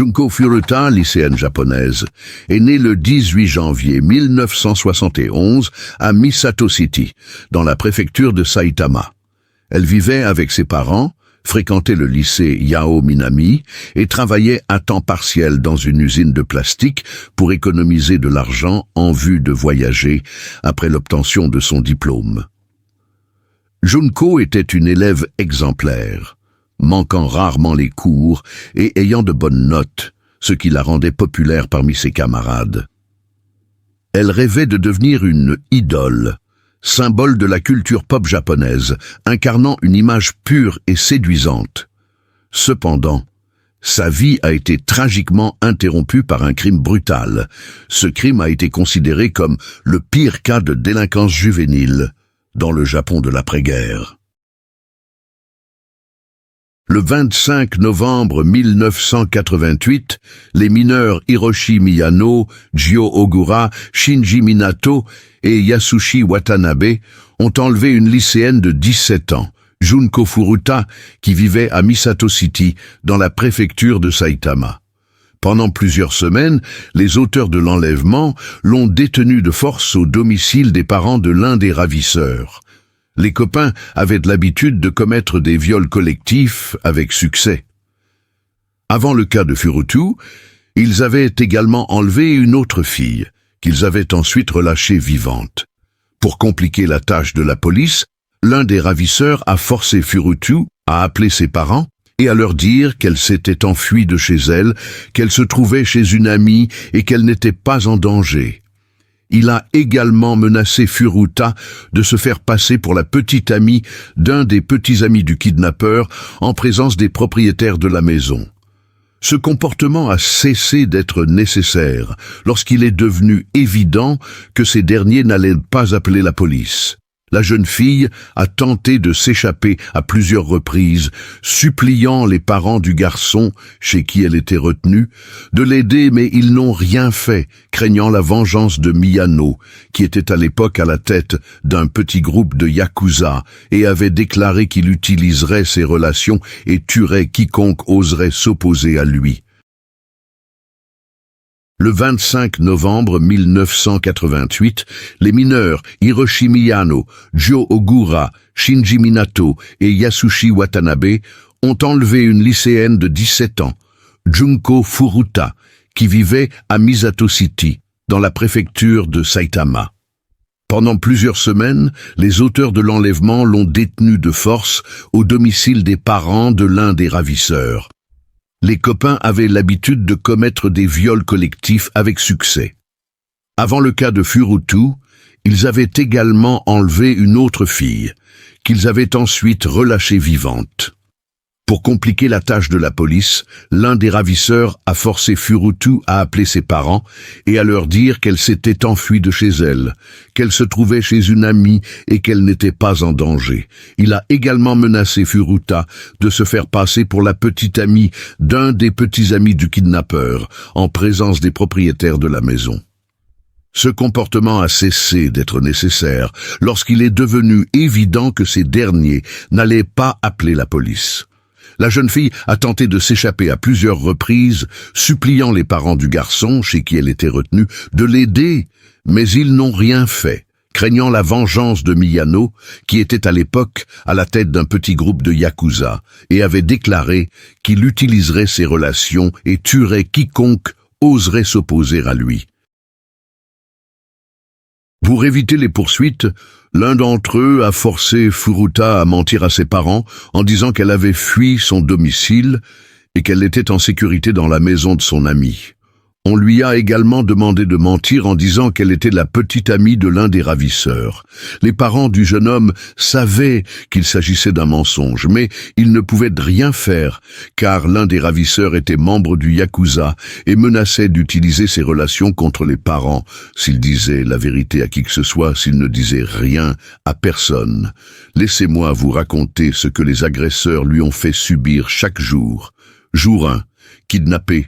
Junko Furuta, lycéenne japonaise, est née le 18 janvier 1971 à Misato City, dans la préfecture de Saitama. Elle vivait avec ses parents, fréquentait le lycée Yao Minami et travaillait à temps partiel dans une usine de plastique pour économiser de l'argent en vue de voyager après l'obtention de son diplôme. Junko était une élève exemplaire, manquant rarement les cours et ayant de bonnes notes, ce qui la rendait populaire parmi ses camarades. Elle rêvait de devenir une idole, symbole de la culture pop japonaise, incarnant une image pure et séduisante. Cependant, sa vie a été tragiquement interrompue par un crime brutal. Ce crime a été considéré comme le pire cas de délinquance juvénile dans le Japon de l'après-guerre. Le 25 novembre 1988, les mineurs Hiroshi Miyano, Jyo Ogura, Shinji Minato et Yasushi Watanabe ont enlevé une lycéenne de 17 ans, Junko Furuta, qui vivait à Misato City, dans la préfecture de Saitama. Pendant plusieurs semaines, les auteurs de l'enlèvement l'ont détenue de force au domicile des parents de l'un des ravisseurs. Les copains avaient l'habitude de commettre des viols collectifs avec succès. Avant le cas de Furuta, ils avaient également enlevé une autre fille, qu'ils avaient ensuite relâchée vivante. Pour compliquer la tâche de la police, l'un des ravisseurs a forcé Furuta à appeler ses parents et à leur dire qu'elle s'était enfuie de chez elle, qu'elle se trouvait chez une amie et qu'elle n'était pas en danger. Il a également menacé Furuta de se faire passer pour la petite amie d'un des petits amis du kidnappeur en présence des propriétaires de la maison. Ce comportement a cessé d'être nécessaire lorsqu'il est devenu évident que ces derniers n'allaient pas appeler la police. La jeune fille a tenté de s'échapper à plusieurs reprises, suppliant les parents du garçon, chez qui elle était retenue, de l'aider, mais ils n'ont rien fait, craignant la vengeance de Miyano, qui était à l'époque à la tête d'un petit groupe de Yakuza et avait déclaré qu'il utiliserait ses relations et tuerait quiconque oserait s'opposer à lui. Le 25 novembre 1988, les mineurs Hiroshi Miyano, Jyo Ogura, Shinji Minato et Yasushi Watanabe ont enlevé une lycéenne de 17 ans, Junko Furuta, qui vivait à Misato City, dans la préfecture de Saitama. Pendant plusieurs semaines, les auteurs de l'enlèvement l'ont détenue de force au domicile des parents de l'un des ravisseurs. Les copains avaient l'habitude de commettre des viols collectifs avec succès. Avant le cas de Furuta, ils avaient également enlevé une autre fille, qu'ils avaient ensuite relâchée vivante. Pour compliquer la tâche de la police, l'un des ravisseurs a forcé Furuta à appeler ses parents et à leur dire qu'elle s'était enfuie de chez elle, qu'elle se trouvait chez une amie et qu'elle n'était pas en danger. Il a également menacé Furuta de se faire passer pour la petite amie d'un des petits amis du kidnappeur, en présence des propriétaires de la maison. Ce comportement a cessé d'être nécessaire lorsqu'il est devenu évident que ces derniers n'allaient pas appeler la police. La jeune fille a tenté de s'échapper à plusieurs reprises, suppliant les parents du garçon, chez qui elle était retenue, de l'aider, mais ils n'ont rien fait, craignant la vengeance de Miyano, qui était à l'époque à la tête d'un petit groupe de Yakuza, et avait déclaré qu'il utiliserait ses relations et tuerait quiconque oserait s'opposer à lui. Pour éviter les poursuites, l'un d'entre eux a forcé Furuta à mentir à ses parents en disant qu'elle avait fui son domicile et qu'elle était en sécurité dans la maison de son ami. On lui a également demandé de mentir en disant qu'elle était la petite amie de l'un des ravisseurs. Les parents du jeune homme savaient qu'il s'agissait d'un mensonge, mais ils ne pouvaient rien faire, car l'un des ravisseurs était membre du Yakuza et menaçait d'utiliser ses relations contre les parents s'il disait la vérité à qui que ce soit, s'il ne disait rien à personne. Laissez-moi vous raconter ce que les agresseurs lui ont fait subir chaque jour. Jour 1, kidnappé.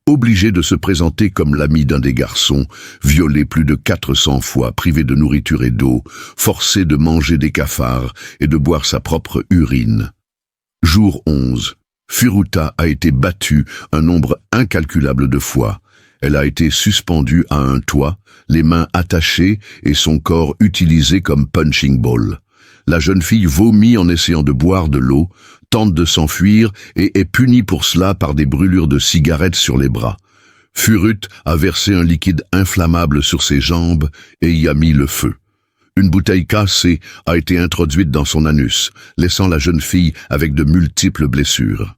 Obligé de se présenter comme l'ami d'un des garçons, violé plus de 400 fois, privé de nourriture et d'eau, forcé de manger des cafards et de boire sa propre urine. Jour 11. Furuta a été battue un nombre incalculable de fois. Elle a été suspendue à un toit, les mains attachées et son corps utilisé comme punching ball. La jeune fille vomit en essayant de boire de l'eau, tente de s'enfuir et est punie pour cela par des brûlures de cigarettes sur les bras. Furut a versé un liquide inflammable sur ses jambes et y a mis le feu. Une bouteille cassée a été introduite dans son anus, laissant la jeune fille avec de multiples blessures.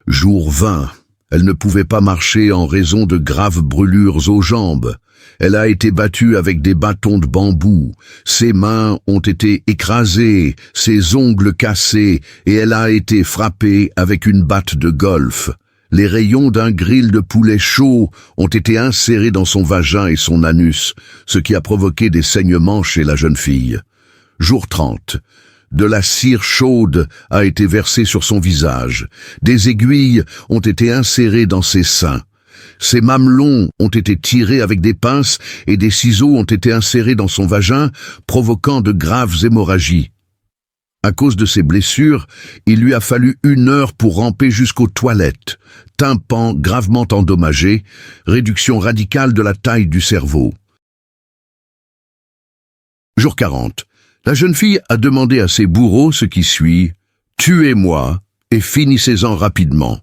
Jour 20. Elle ne pouvait pas marcher en raison de graves brûlures aux jambes. Elle a été battue avec des bâtons de bambou. Ses mains ont été écrasées, ses ongles cassés, et elle a été frappée avec une batte de golf. Les rayons d'un grill de poulet chaud ont été insérés dans son vagin et son anus, ce qui a provoqué des saignements chez la jeune fille. Jour 30. De la cire chaude a été versée sur son visage. Des aiguilles ont été insérées dans ses seins. Ses mamelons ont été tirés avec des pinces et des ciseaux ont été insérés dans son vagin, provoquant de graves hémorragies. À cause de ces blessures, il lui a fallu 1 heure pour ramper jusqu'aux toilettes. Tympan gravement endommagé, réduction radicale de la taille du cerveau. Jour 40. La jeune fille a demandé à ses bourreaux ce qui suit « Tuez-moi et finissez-en rapidement ».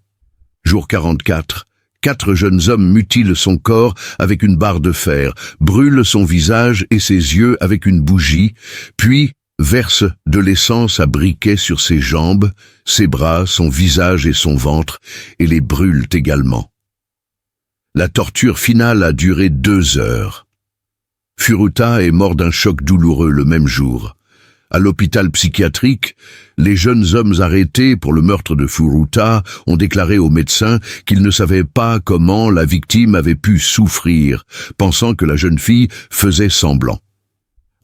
Jour 44. 4 jeunes hommes mutilent son corps avec une barre de fer, brûlent son visage et ses yeux avec une bougie, puis versent de l'essence à briquet sur ses jambes, ses bras, son visage et son ventre, et les brûlent également. La torture finale a duré 2 heures. Furuta est mort d'un choc douloureux le même jour. À l'hôpital psychiatrique, les jeunes hommes arrêtés pour le meurtre de Furuta ont déclaré aux médecins qu'ils ne savaient pas comment la victime avait pu souffrir, pensant que la jeune fille faisait semblant.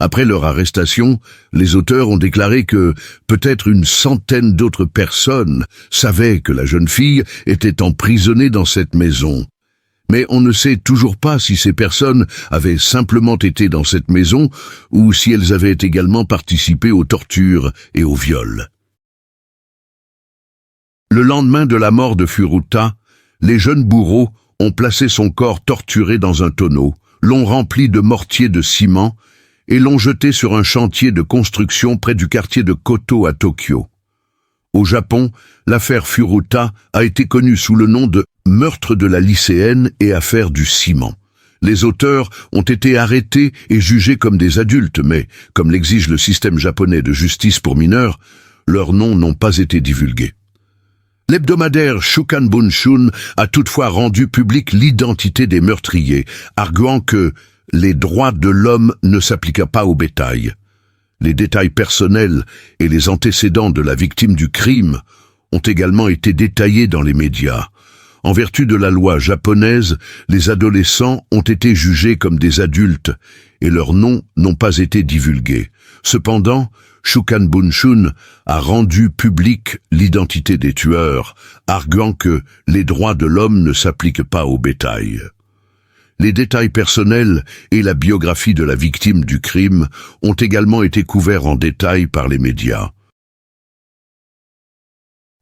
Après leur arrestation, les auteurs ont déclaré que peut-être 100 d'autres personnes savaient que la jeune fille était emprisonnée dans cette maison. Mais on ne sait toujours pas si ces personnes avaient simplement été dans cette maison ou si elles avaient également participé aux tortures et aux viols. Le lendemain de la mort de Furuta, les jeunes bourreaux ont placé son corps torturé dans un tonneau, l'ont rempli de mortier de ciment et l'ont jeté sur un chantier de construction près du quartier de Koto à Tokyo. Au Japon, l'affaire Furuta a été connue sous le nom de « meurtre de la lycéenne et affaire du ciment ». Les auteurs ont été arrêtés et jugés comme des adultes, mais, comme l'exige le système japonais de justice pour mineurs, leurs noms n'ont pas été divulgués. L'hebdomadaire Shukan Bunshun a toutefois rendu publique l'identité des meurtriers, arguant que les droits de l'homme ne s'appliquaient pas au bétail. Les détails personnels et les antécédents de la victime du crime ont également été détaillés dans les médias. En vertu de la loi japonaise, les adolescents ont été jugés comme des adultes et leurs noms n'ont pas été divulgués. Cependant, Shukan Bunshun a rendu publique l'identité des tueurs, arguant que les droits de l'homme ne s'appliquent pas au bétail. Les détails personnels et la biographie de la victime du crime ont également été couverts en détail par les médias.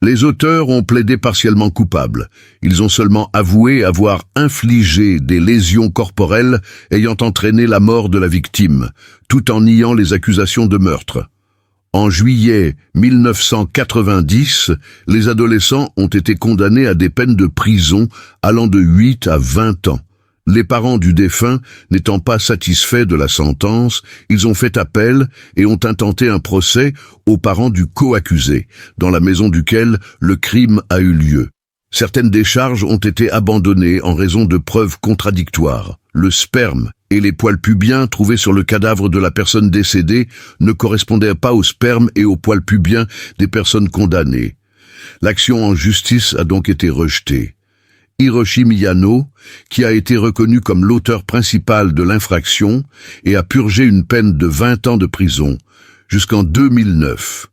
Les auteurs ont plaidé partiellement coupables. Ils ont seulement avoué avoir infligé des lésions corporelles ayant entraîné la mort de la victime, tout en niant les accusations de meurtre. En juillet 1990, les adolescents ont été condamnés à des peines de prison allant de 8 à 20 ans. Les parents du défunt, n'étant pas satisfaits de la sentence, ils ont fait appel et ont intenté un procès aux parents du co-accusé, dans la maison duquel le crime a eu lieu. Certaines des charges ont été abandonnées en raison de preuves contradictoires. Le sperme et les poils pubiens trouvés sur le cadavre de la personne décédée ne correspondaient pas au sperme et aux poils pubiens des personnes condamnées. L'action en justice a donc été rejetée. Hiroshi Miyano, qui a été reconnu comme l'auteur principal de l'infraction et a purgé une peine de 20 ans de prison, jusqu'en 2009.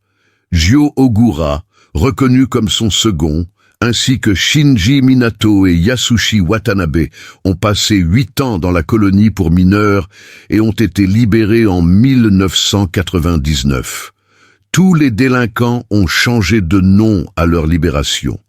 Jyo Ogura, reconnu comme son second, ainsi que Shinji Minato et Yasushi Watanabe ont passé 8 ans dans la colonie pour mineurs et ont été libérés en 1999. Tous les délinquants ont changé de nom à leur libération.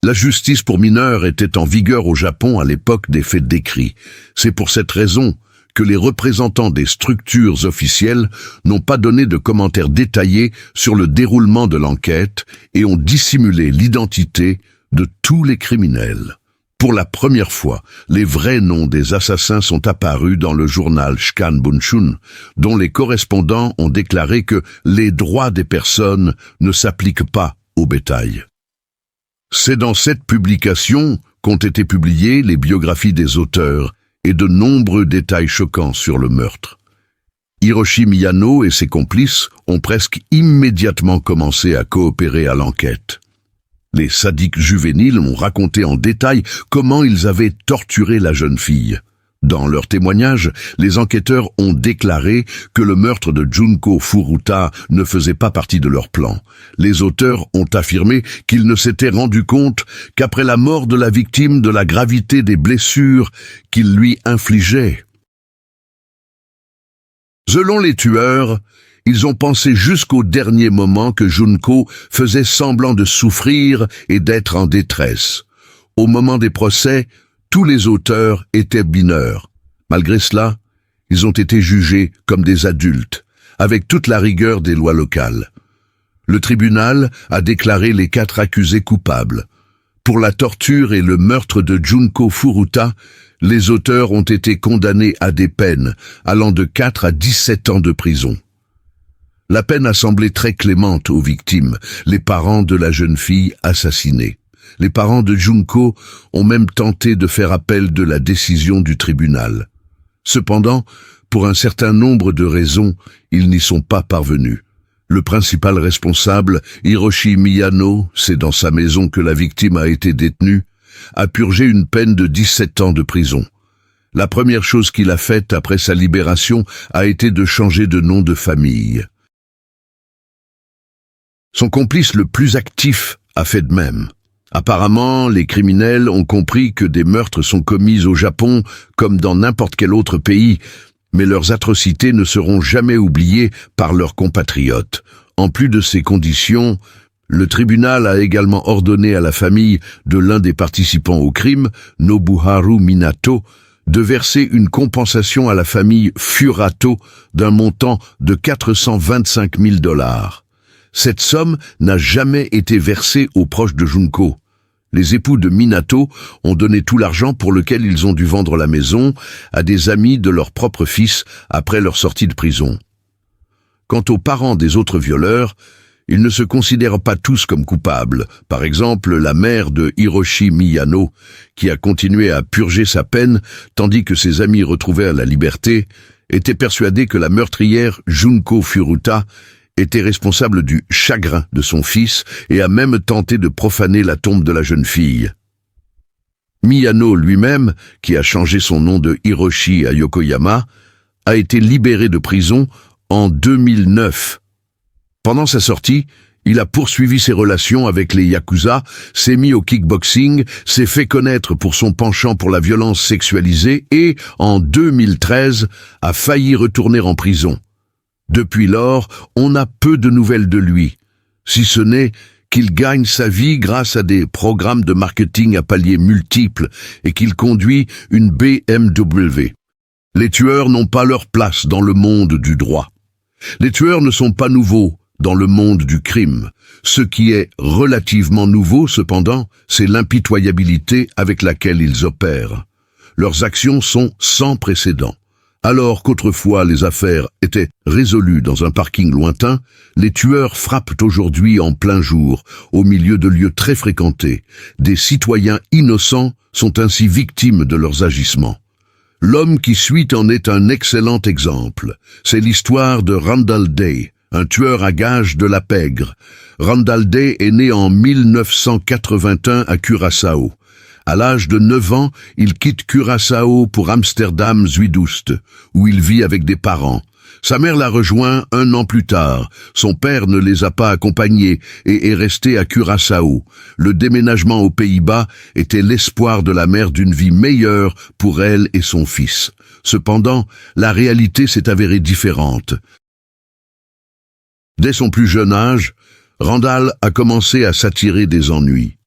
La justice pour mineurs était en vigueur au Japon à l'époque des faits décrits. C'est pour cette raison que les représentants des structures officielles n'ont pas donné de commentaires détaillés sur le déroulement de l'enquête et ont dissimulé l'identité de tous les criminels. Pour la première fois, les vrais noms des assassins sont apparus dans le journal Shikan Bunshun, dont les correspondants ont déclaré que les droits des personnes ne s'appliquent pas au bétail. C'est dans cette publication qu'ont été publiées les biographies des auteurs et de nombreux détails choquants sur le meurtre. Hiroshi Miyano et ses complices ont presque immédiatement commencé à coopérer à l'enquête. Les sadiques juvéniles ont raconté en détail comment ils avaient torturé la jeune fille. Dans leur témoignage, les enquêteurs ont déclaré que le meurtre de Junko Furuta ne faisait pas partie de leur plan. Les auteurs ont affirmé qu'ils ne s'étaient rendus compte qu'après la mort de la victime de la gravité des blessures qu'ils lui infligeaient. Selon les tueurs, ils ont pensé jusqu'au dernier moment que Junko faisait semblant de souffrir et d'être en détresse. Au moment des procès, tous les auteurs étaient mineurs. Malgré cela, ils ont été jugés comme des adultes, avec toute la rigueur des lois locales. Le tribunal a déclaré les 4 accusés coupables. Pour la torture et le meurtre de Junko Furuta, les auteurs ont été condamnés à des peines allant de 4 à 17 ans de prison. La peine a semblé très clémente aux victimes, les parents de la jeune fille assassinée. Les parents de Junko ont même tenté de faire appel de la décision du tribunal. Cependant, pour un certain nombre de raisons, ils n'y sont pas parvenus. Le principal responsable, Hiroshi Miyano, c'est dans sa maison que la victime a été détenue, a purgé une peine de 17 ans de prison. La première chose qu'il a faite après sa libération a été de changer de nom de famille. Son complice le plus actif a fait de même. Apparemment, les criminels ont compris que des meurtres sont commis au Japon comme dans n'importe quel autre pays, mais leurs atrocités ne seront jamais oubliées par leurs compatriotes. En plus de ces conditions, le tribunal a également ordonné à la famille de l'un des participants au crime, Nobuharu Minato, de verser une compensation à la famille Furato d'un montant de 425 000 $. Cette somme n'a jamais été versée aux proches de Junko. Les époux de Minato ont donné tout l'argent pour lequel ils ont dû vendre la maison à des amis de leur propre fils après leur sortie de prison. Quant aux parents des autres violeurs, ils ne se considèrent pas tous comme coupables. Par exemple, la mère de Hiroshi Miyano, qui a continué à purger sa peine tandis que ses amis retrouvés à la liberté, était persuadée que la meurtrière Junko Furuta était responsable du chagrin de son fils et a même tenté de profaner la tombe de la jeune fille. Miyano lui-même, qui a changé son nom de Hiroshi à Yokoyama, a été libéré de prison en 2009. Pendant sa sortie, il a poursuivi ses relations avec les Yakuza, s'est mis au kickboxing, s'est fait connaître pour son penchant pour la violence sexualisée et, en 2013, a failli retourner en prison. Depuis lors, on a peu de nouvelles de lui, si ce n'est qu'il gagne sa vie grâce à des programmes de marketing à paliers multiples et qu'il conduit une BMW. Les tueurs n'ont pas leur place dans le monde du droit. Les tueurs ne sont pas nouveaux dans le monde du crime. Ce qui est relativement nouveau, cependant, c'est l'impitoyabilité avec laquelle ils opèrent. Leurs actions sont sans précédent. Alors qu'autrefois les affaires étaient résolues dans un parking lointain, les tueurs frappent aujourd'hui en plein jour, au milieu de lieux très fréquentés. Des citoyens innocents sont ainsi victimes de leurs agissements. L'homme qui suit en est un excellent exemple. C'est l'histoire de Randall Day, un tueur à gages de la pègre. Randall Day est né en 1981 à Curaçao. À l'âge de 9 ans, il quitte Curaçao pour Amsterdam Zuidoost, où il vit avec des parents. Sa mère l'a rejoint 1 an plus tard. Son père ne les a pas accompagnés et est resté à Curaçao. Le déménagement aux Pays-Bas était l'espoir de la mère d'une vie meilleure pour elle et son fils. Cependant, la réalité s'est avérée différente. Dès son plus jeune âge, Randall a commencé à s'attirer des ennuis.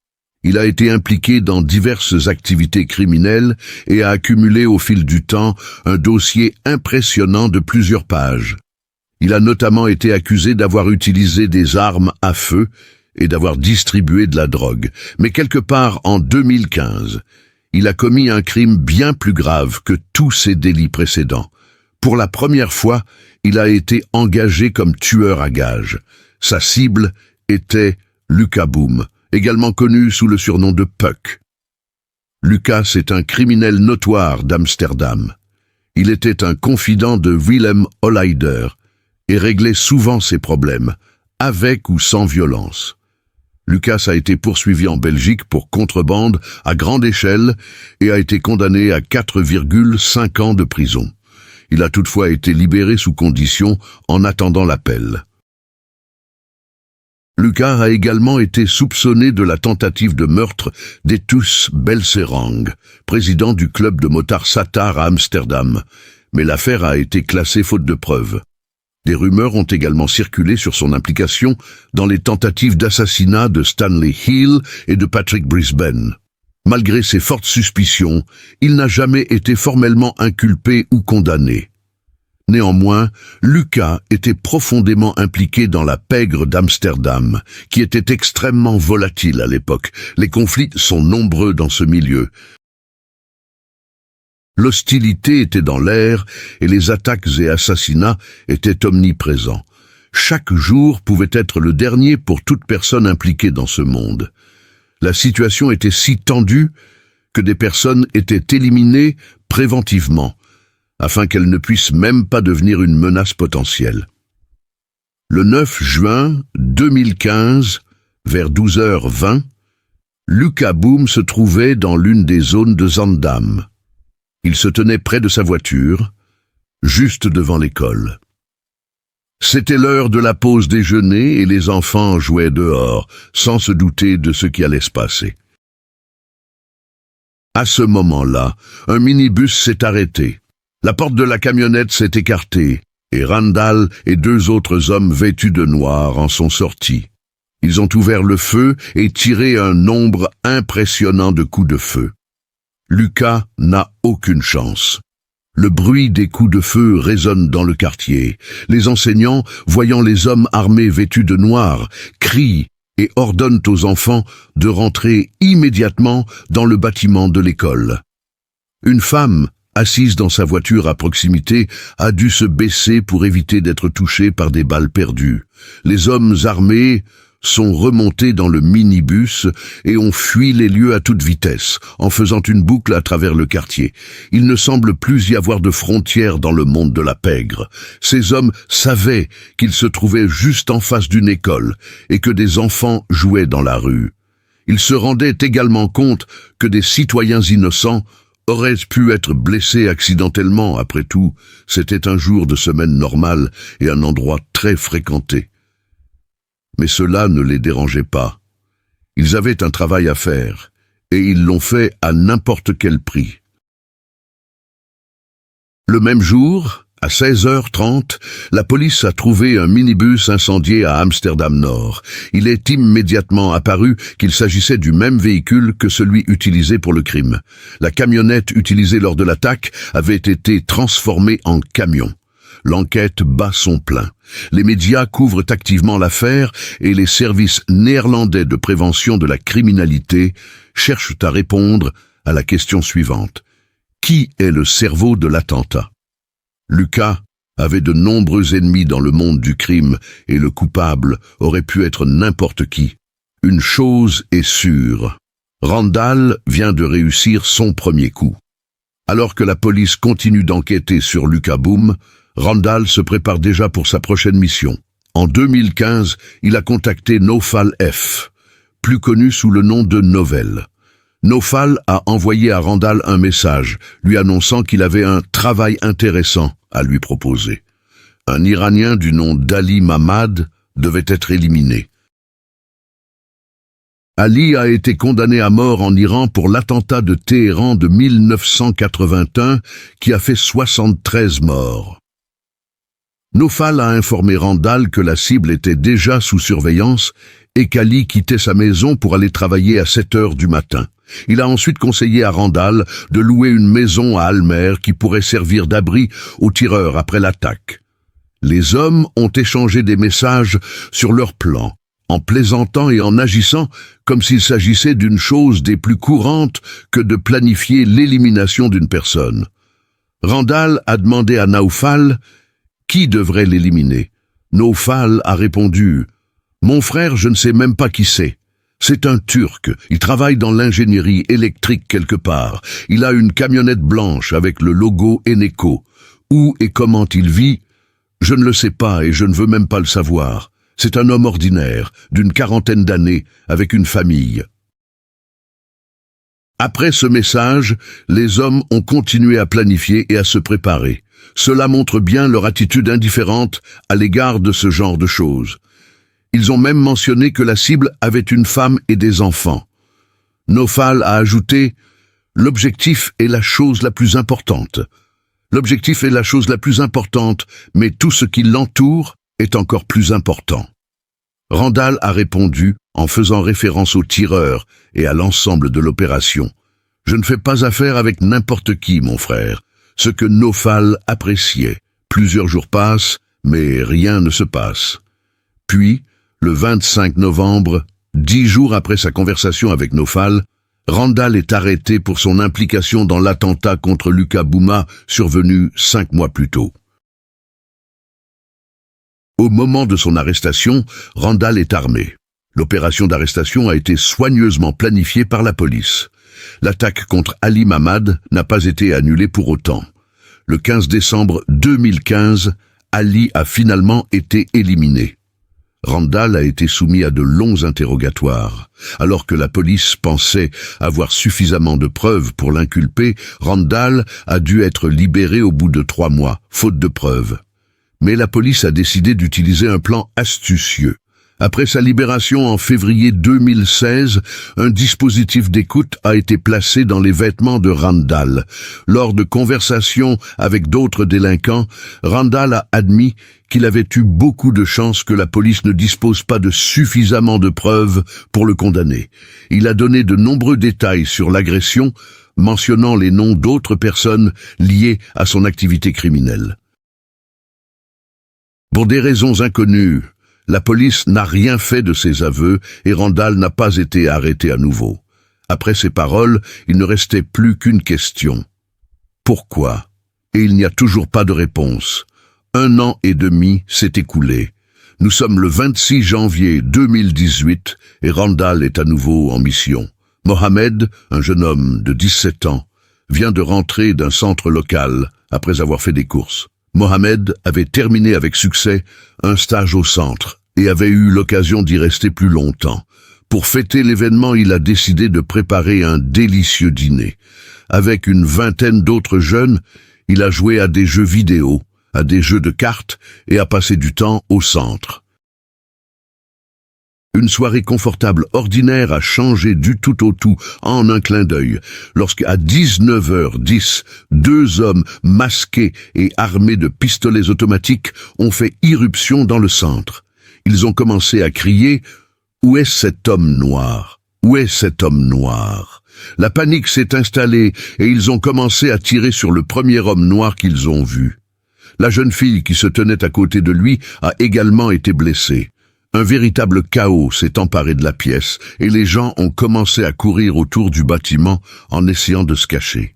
Il a été impliqué dans diverses activités criminelles et a accumulé au fil du temps un dossier impressionnant de plusieurs pages. Il a notamment été accusé d'avoir utilisé des armes à feu et d'avoir distribué de la drogue. Mais quelque part en 2015, il a commis un crime bien plus grave que tous ses délits précédents. Pour la première fois, il a été engagé comme tueur à gages. Sa cible était Lucas Boom, également connu sous le surnom de Puck. Lucas est un criminel notoire d'Amsterdam. Il était un confident de Willem Holleyder et réglait souvent ses problèmes, avec ou sans violence. Lucas a été poursuivi en Belgique pour contrebande à grande échelle et a été condamné à 4,5 ans de prison. Il a toutefois été libéré sous condition en attendant l'appel. Lucas a également été soupçonné de la tentative de meurtre d'Etus Belserang, président du club de motards Satar à Amsterdam, mais l'affaire a été classée faute de preuves. Des rumeurs ont également circulé sur son implication dans les tentatives d'assassinat de Stanley Hill et de Patrick Brisbane. Malgré ses fortes suspicions, il n'a jamais été formellement inculpé ou condamné. Néanmoins, Lucas était profondément impliqué dans la pègre d'Amsterdam, qui était extrêmement volatile à l'époque. Les conflits sont nombreux dans ce milieu. L'hostilité était dans l'air et les attaques et assassinats étaient omniprésents. Chaque jour pouvait être le dernier pour toute personne impliquée dans ce monde. La situation était si tendue que des personnes étaient éliminées préventivement, afin qu'elles ne puissent même pas devenir une menace potentielle. Le 9 juin 2015, vers 12h20, Lucas Boom se trouvait dans l'une des zones de Zaandam. Il se tenait près de sa voiture, juste devant l'école. C'était l'heure de la pause déjeuner et les enfants jouaient dehors, sans se douter de ce qui allait se passer. À ce moment-là, un minibus s'est arrêté. La porte de la camionnette s'est écartée, et Randall et 2 autres hommes vêtus de noir en sont sortis. Ils ont ouvert le feu et tiré un nombre impressionnant de coups de feu. Lucas n'a aucune chance. Le bruit des coups de feu résonne dans le quartier. Les enseignants, voyant les hommes armés vêtus de noir, crient et ordonnent aux enfants de rentrer immédiatement dans le bâtiment de l'école. Une femme, assise dans sa voiture à proximité, a dû se baisser pour éviter d'être touchée par des balles perdues. Les hommes armés sont remontés dans le minibus et ont fui les lieux à toute vitesse, en faisant une boucle à travers le quartier. Il ne semble plus y avoir de frontières dans le monde de la pègre. Ces hommes savaient qu'ils se trouvaient juste en face d'une école et que des enfants jouaient dans la rue. Ils se rendaient également compte que des citoyens innocents auraient pu être blessés accidentellement. Après tout, c'était un jour de semaine normal et un endroit très fréquenté. Mais cela ne les dérangeait pas. Ils avaient un travail à faire, et ils l'ont fait à n'importe quel prix. Le même jour, à 16h30, la police a trouvé un minibus incendié à Amsterdam-Nord. Il est immédiatement apparu qu'il s'agissait du même véhicule que celui utilisé pour le crime. La camionnette utilisée lors de l'attaque avait été transformée en camion. L'enquête bat son plein. Les médias couvrent activement l'affaire et les services néerlandais de prévention de la criminalité cherchent à répondre à la question suivante. Qui est le cerveau de l'attentat? Lucas avait de nombreux ennemis dans le monde du crime et le coupable aurait pu être n'importe qui. Une chose est sûre. Randall vient de réussir son premier coup. Alors que la police continue d'enquêter sur Lucas Boom, Randall se prépare déjà pour sa prochaine mission. En 2015, il a contacté Nofal F, plus connu sous le nom de Novel. Nofal a envoyé à Randall un message, lui annonçant qu'il avait un travail intéressant à lui proposer. Un Iranien du nom d'Ali Mamad devait être éliminé. Ali a été condamné à mort en Iran pour l'attentat de Téhéran de 1981 qui a fait 73 morts. Naufal a informé Randall que la cible était déjà sous surveillance et qu'Ali quittait sa maison pour aller travailler à 7 heures du matin. Il a ensuite conseillé à Randall de louer une maison à Almer qui pourrait servir d'abri aux tireurs après l'attaque. Les hommes ont échangé des messages sur leur plan, en plaisantant et en agissant comme s'il s'agissait d'une chose des plus courantes que de planifier l'élimination d'une personne. Randall a demandé à Naufal qui devrait l'éliminer. Naufal a répondu « Mon frère, je ne sais même pas qui c'est. C'est un Turc, il travaille dans l'ingénierie électrique quelque part. Il a une camionnette blanche avec le logo Eneco. Où et comment il vit ? Je ne le sais pas et je ne veux même pas le savoir. C'est un homme ordinaire, d'une 40aine d'années, avec une famille. » Après ce message, les hommes ont continué à planifier et à se préparer. Cela montre bien leur attitude indifférente à l'égard de ce genre de choses. Ils ont même mentionné que la cible avait une femme et des enfants. Naufal a ajouté « L'objectif est la chose la plus importante. L'objectif est la chose la plus importante, mais tout ce qui l'entoure est encore plus important. » Randall a répondu en faisant référence aux tireurs et à l'ensemble de l'opération. « Je ne fais pas affaire avec n'importe qui, mon frère. » Ce que Naufal appréciait. Plusieurs jours passent, mais rien ne se passe. Puis, le 25 novembre, 10 jours après sa conversation avec Naufal, Randall est arrêté pour son implication dans l'attentat contre Luka Bouma survenu 5 mois plus tôt. Au moment de son arrestation, Randall est armé. L'opération d'arrestation a été soigneusement planifiée par la police. L'attaque contre Ali Mamad n'a pas été annulée pour autant. Le 15 décembre 2015, Ali a finalement été éliminé. Randall a été soumis à de longs interrogatoires. Alors que la police pensait avoir suffisamment de preuves pour l'inculper, Randall a dû être libéré au bout de 3 mois, faute de preuves. Mais la police a décidé d'utiliser un plan astucieux. Après sa libération en février 2016, un dispositif d'écoute a été placé dans les vêtements de Randall. Lors de conversations avec d'autres délinquants, Randall a admis qu'il avait eu beaucoup de chance que la police ne dispose pas de suffisamment de preuves pour le condamner. Il a donné de nombreux détails sur l'agression, mentionnant les noms d'autres personnes liées à son activité criminelle. Pour des raisons inconnues, la police n'a rien fait de ses aveux et Randall n'a pas été arrêté à nouveau. Après ces paroles, il ne restait plus qu'une question. Pourquoi ? Et il n'y a toujours pas de réponse. 1 an et demi s'est écoulé. Nous sommes le 26 janvier 2018 et Randall est à nouveau en mission. Mohamed, un jeune homme de 17 ans, vient de rentrer d'un centre local après avoir fait des courses. Mohamed avait terminé avec succès un stage au centre et avait eu l'occasion d'y rester plus longtemps. Pour fêter l'événement, il a décidé de préparer un délicieux dîner. Avec une vingtaine d'autres jeunes, il a joué à des jeux vidéo, à des jeux de cartes et a passé du temps au centre. Une soirée confortable ordinaire a changé du tout au tout en un clin d'œil, lorsqu'à 19h10, 2 hommes masqués et armés de pistolets automatiques ont fait irruption dans le centre. Ils ont commencé à crier « Où est cet homme noir ? Où est cet homme noir ?» La panique s'est installée et ils ont commencé à tirer sur le premier homme noir qu'ils ont vu. La jeune fille qui se tenait à côté de lui a également été blessée. Un véritable chaos s'est emparé de la pièce et les gens ont commencé à courir autour du bâtiment en essayant de se cacher.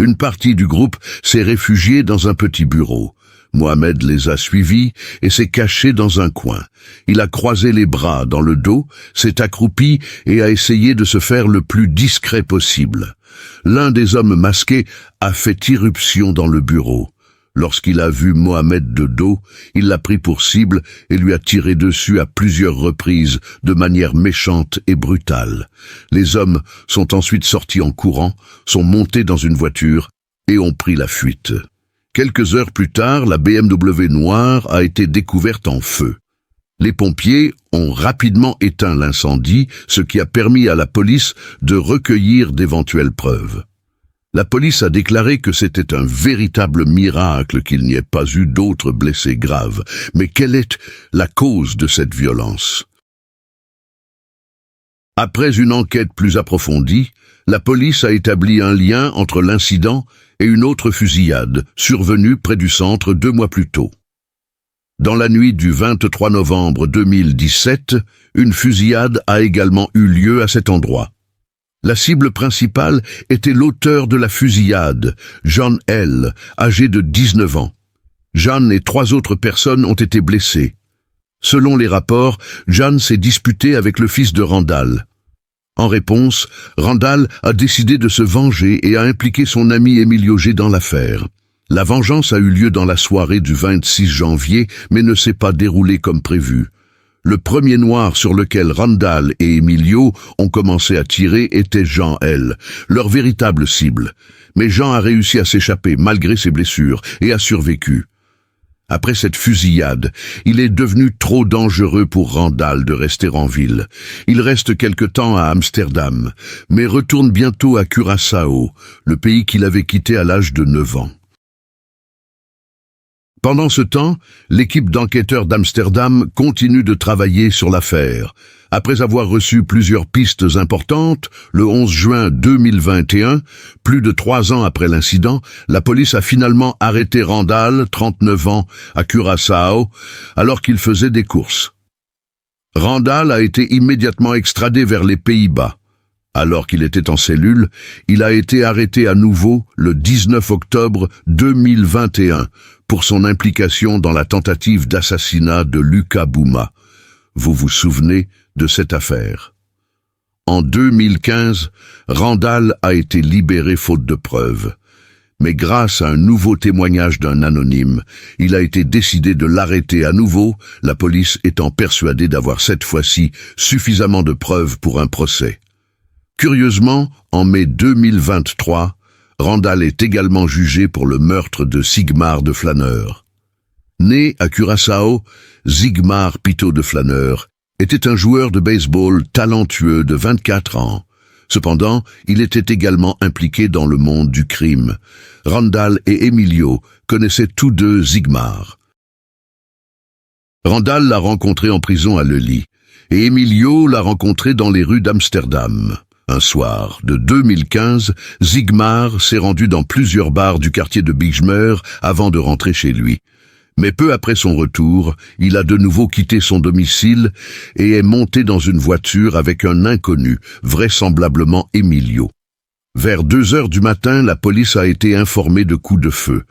Une partie du groupe s'est réfugiée dans un petit bureau. Mohamed les a suivis et s'est caché dans un coin. Il a croisé les bras dans le dos, s'est accroupi et a essayé de se faire le plus discret possible. L'un des hommes masqués a fait irruption dans le bureau. Lorsqu'il a vu Mohamed de dos, il l'a pris pour cible et lui a tiré dessus à plusieurs reprises de manière méchante et brutale. Les hommes sont ensuite sortis en courant, sont montés dans une voiture et ont pris la fuite. Quelques heures plus tard, la BMW noire a été découverte en feu. Les pompiers ont rapidement éteint l'incendie, ce qui a permis à la police de recueillir d'éventuelles preuves. La police a déclaré que c'était un véritable miracle qu'il n'y ait pas eu d'autres blessés graves. Mais quelle est la cause de cette violence? Après une enquête plus approfondie, la police a établi un lien entre l'incident et une autre fusillade survenue près du centre 2 mois plus tôt. Dans la nuit du 23 novembre 2017, une fusillade a également eu lieu à cet endroit. La cible principale était l'auteur de la fusillade, John L., âgé de 19 ans. John et 3 autres personnes ont été blessées. Selon les rapports, John s'est disputé avec le fils de Randall. En réponse, Randall a décidé de se venger et a impliqué son ami Emilio G. dans l'affaire. La vengeance a eu lieu dans la soirée du 26 janvier, mais ne s'est pas déroulée comme prévu. Le premier noir sur lequel Randall et Emilio ont commencé à tirer était Jean L., leur véritable cible. Mais Jean a réussi à s'échapper malgré ses blessures et a survécu. Après cette fusillade, il est devenu trop dangereux pour Randall de rester en ville. Il reste quelque temps à Amsterdam, mais retourne bientôt à Curaçao, le pays qu'il avait quitté à l'âge de 9 ans. Pendant ce temps, l'équipe d'enquêteurs d'Amsterdam continue de travailler sur l'affaire. Après avoir reçu plusieurs pistes importantes, le 11 juin 2021, plus de 3 ans après l'incident, la police a finalement arrêté Randall, 39 ans, à Curaçao, alors qu'il faisait des courses. Randall a été immédiatement extradé vers les Pays-Bas. Alors qu'il était en cellule, il a été arrêté à nouveau le 19 octobre 2021 pour son implication dans la tentative d'assassinat de Luca Bouma. Vous vous souvenez de cette affaire? En 2015, Randall a été libéré faute de preuves. Mais grâce à un nouveau témoignage d'un anonyme, il a été décidé de l'arrêter à nouveau, la police étant persuadée d'avoir cette fois-ci suffisamment de preuves pour un procès. Curieusement, en mai 2023, Randall est également jugé pour le meurtre de Sigmar de Flaneur. Né à Curaçao, Sigmar Pito de Flaneur était un joueur de baseball talentueux de 24 ans. Cependant, il était également impliqué dans le monde du crime. Randall et Emilio connaissaient tous deux Sigmar. Randall l'a rencontré en prison à Lely, et Emilio l'a rencontré dans les rues d'Amsterdam. Un soir de 2015, Sigmar s'est rendu dans plusieurs bars du quartier de Bijlmer avant de rentrer chez lui. Mais peu après son retour, il a de nouveau quitté son domicile et est monté dans une voiture avec un inconnu, vraisemblablement Emilio. Vers 2 heures du matin, la police a été informée de coups de feu.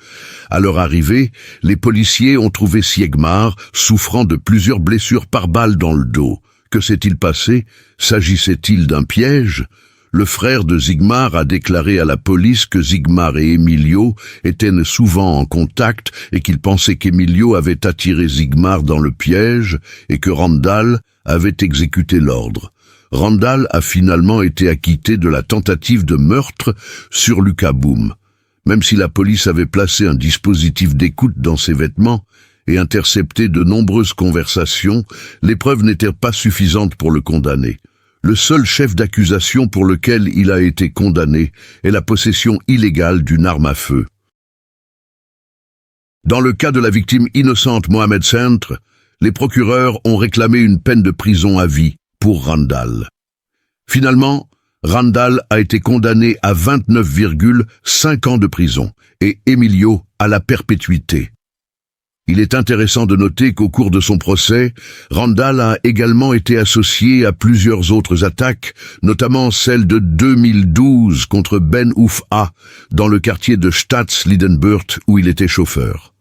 À leur arrivée, les policiers ont trouvé Sigmar souffrant de plusieurs blessures par balle dans le dos. Que s'est-il passé? S'agissait-il d'un piège? Le frère de Sigmar a déclaré à la police que Sigmar et Emilio étaient souvent en contact et qu'il pensait qu'Emilio avait attiré Sigmar dans le piège et que Randall avait exécuté l'ordre. Randall a finalement été acquitté de la tentative de meurtre sur Luca Bouma. Même si la police avait placé un dispositif d'écoute dans ses vêtements et intercepté de nombreuses conversations, les preuves n'étaient pas suffisantes pour le condamner. Le seul chef d'accusation pour lequel il a été condamné est la possession illégale d'une arme à feu. Dans le cas de la victime innocente Mohamed Centre, les procureurs ont réclamé une peine de prison à vie pour Randall. Finalement, Randall a été condamné à 29,5 ans de prison et Emilio à la perpétuité. Il est intéressant de noter qu'au cours de son procès, Randall a également été associé à plusieurs autres attaques, notamment celle de 2012 contre Ben Oufa, dans le quartier de Stads-Liedenburg où il était chauffeur.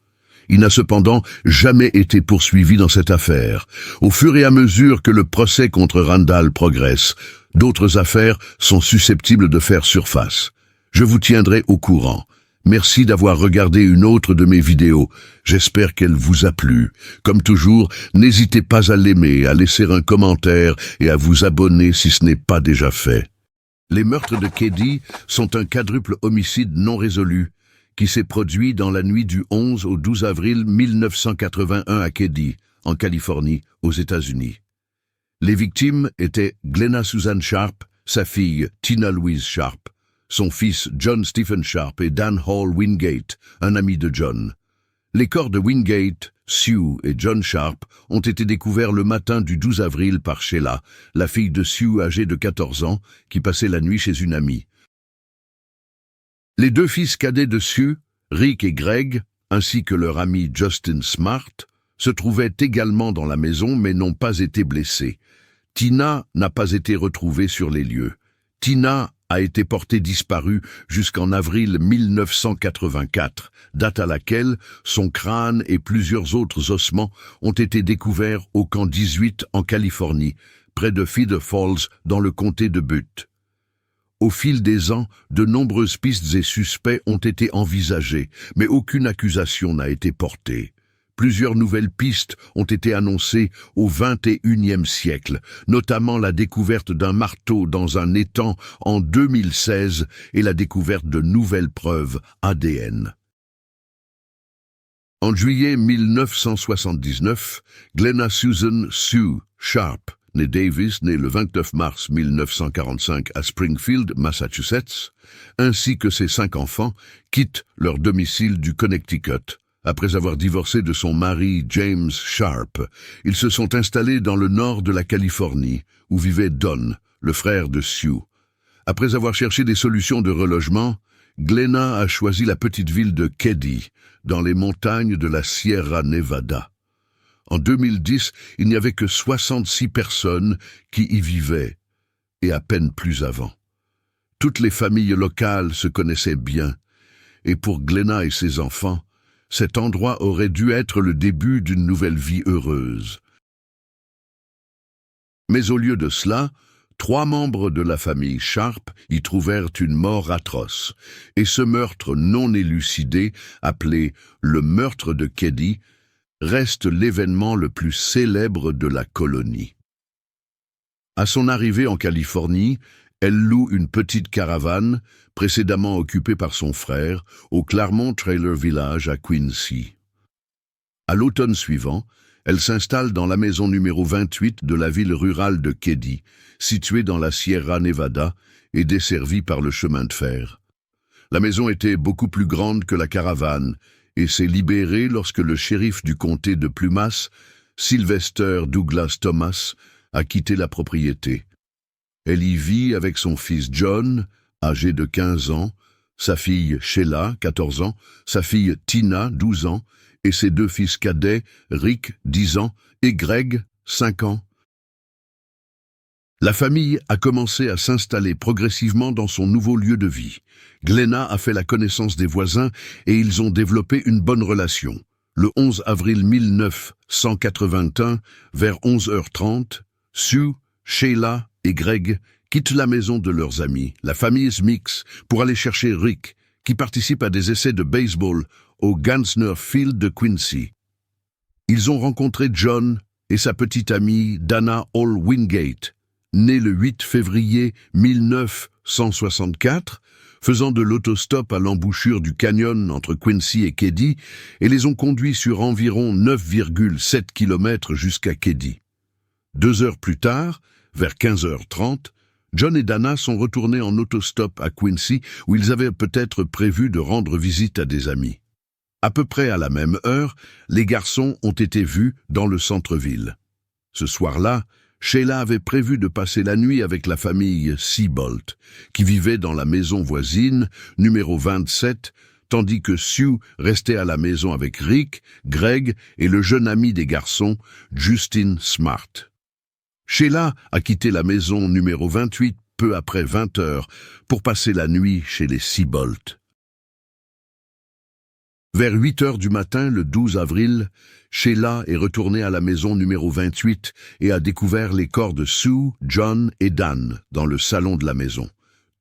Il n'a cependant jamais été poursuivi dans cette affaire. Au fur et à mesure que le procès contre Randall progresse, d'autres affaires sont susceptibles de faire surface. Je vous tiendrai au courant. Merci d'avoir regardé une autre de mes vidéos. J'espère qu'elle vous a plu. Comme toujours, n'hésitez pas à l'aimer, à laisser un commentaire et à vous abonner si ce n'est pas déjà fait. Les meurtres de Keddie sont un quadruple homicide non résolu qui s'est produit dans la nuit du 11 au 12 avril 1981 à Keddie, en Californie, aux États-Unis. Les victimes étaient Glenna Susan Sharp, sa fille Tina Louise Sharp, son fils John Stephen Sharp et Dan Hall Wingate, un ami de John. Les corps de Wingate, Sue et John Sharp ont été découverts le matin du 12 avril par Sheila, la fille de Sue âgée de 14 ans, qui passait la nuit chez une amie. Les deux fils cadets de Sue, Rick et Greg, ainsi que leur ami Justin Smart, se trouvaient également dans la maison mais n'ont pas été blessés. Tina n'a pas été retrouvée sur les lieux. Tina a été portée disparue jusqu'en avril 1984, date à laquelle son crâne et plusieurs autres ossements ont été découverts au camp 18 en Californie, près de Cedar Falls dans le comté de Butte. Au fil des ans, de nombreuses pistes et suspects ont été envisagés, mais aucune accusation n'a été portée. Plusieurs nouvelles pistes ont été annoncées au XXIe siècle, notamment la découverte d'un marteau dans un étang en 2016 et la découverte de nouvelles preuves ADN. En juillet 1979, Glenna Susan Sue Sharp, née Davis, née le 29 mars 1945 à Springfield, Massachusetts, ainsi que ses 5 enfants, quittent leur domicile du Connecticut. Après avoir divorcé de son mari James Sharp, ils se sont installés dans le nord de la Californie, où vivait Don, le frère de Sue. Après avoir cherché des solutions de relogement, Glenna a choisi la petite ville de Keddie, dans les montagnes de la Sierra Nevada. En 2010, il n'y avait que 66 personnes qui y vivaient, et à peine plus avant. Toutes les familles locales se connaissaient bien, et pour Glenna et ses enfants, cet endroit aurait dû être le début d'une nouvelle vie heureuse. Mais au lieu de cela, 3 membres de la famille Sharp y trouvèrent une mort atroce, et ce meurtre non élucidé, appelé le meurtre de Keddie, reste l'événement le plus célèbre de la colonie. À son arrivée en Californie, elle loue une petite caravane, précédemment occupée par son frère, au Claremont Trailer Village à Quincy. À l'automne suivant, elle s'installe dans la maison numéro 28 de la ville rurale de Keddie, située dans la Sierra Nevada et desservie par le chemin de fer. La maison était beaucoup plus grande que la caravane et s'est libérée lorsque le shérif du comté de Plumas, Sylvester Douglas Thomas, a quitté la propriété. Elle y vit avec son fils John, âgé de 15 ans, sa fille Sheila, 14 ans, sa fille Tina, 12 ans, et ses 2 fils cadets, Rick, 10 ans, et Greg, 5 ans. La famille a commencé à s'installer progressivement dans son nouveau lieu de vie. Glenna a fait la connaissance des voisins et ils ont développé une bonne relation. Le 11 avril 1981, vers 11h30, Sue, Sheila et Greg quittent la maison de leurs amis, la famille Smix, pour aller chercher Rick, qui participe à des essais de baseball au Gansner Field de Quincy. Ils ont rencontré John et sa petite amie Dana Hall Wingate, née le 8 février 1964, faisant de l'autostop à l'embouchure du canyon entre Quincy et Keddie, et les ont conduits sur environ 9,7 km jusqu'à Keddie. 2 heures plus tard, vers 15h30, John et Dana sont retournés en autostop à Quincy où ils avaient peut-être prévu de rendre visite à des amis. À peu près à la même heure, les garçons ont été vus dans le centre-ville. Ce soir-là, Sheila avait prévu de passer la nuit avec la famille Seabolt, qui vivait dans la maison voisine, numéro 27, tandis que Sue restait à la maison avec Rick, Greg et le jeune ami des garçons, Justin Smart. Sheila a quitté la maison numéro 28 peu après 20 heures pour passer la nuit chez les Seabolt. Vers 8 heures du matin, le 12 avril, Sheila est retournée à la maison numéro 28 et a découvert les corps de Sue, John et Dan dans le salon de la maison.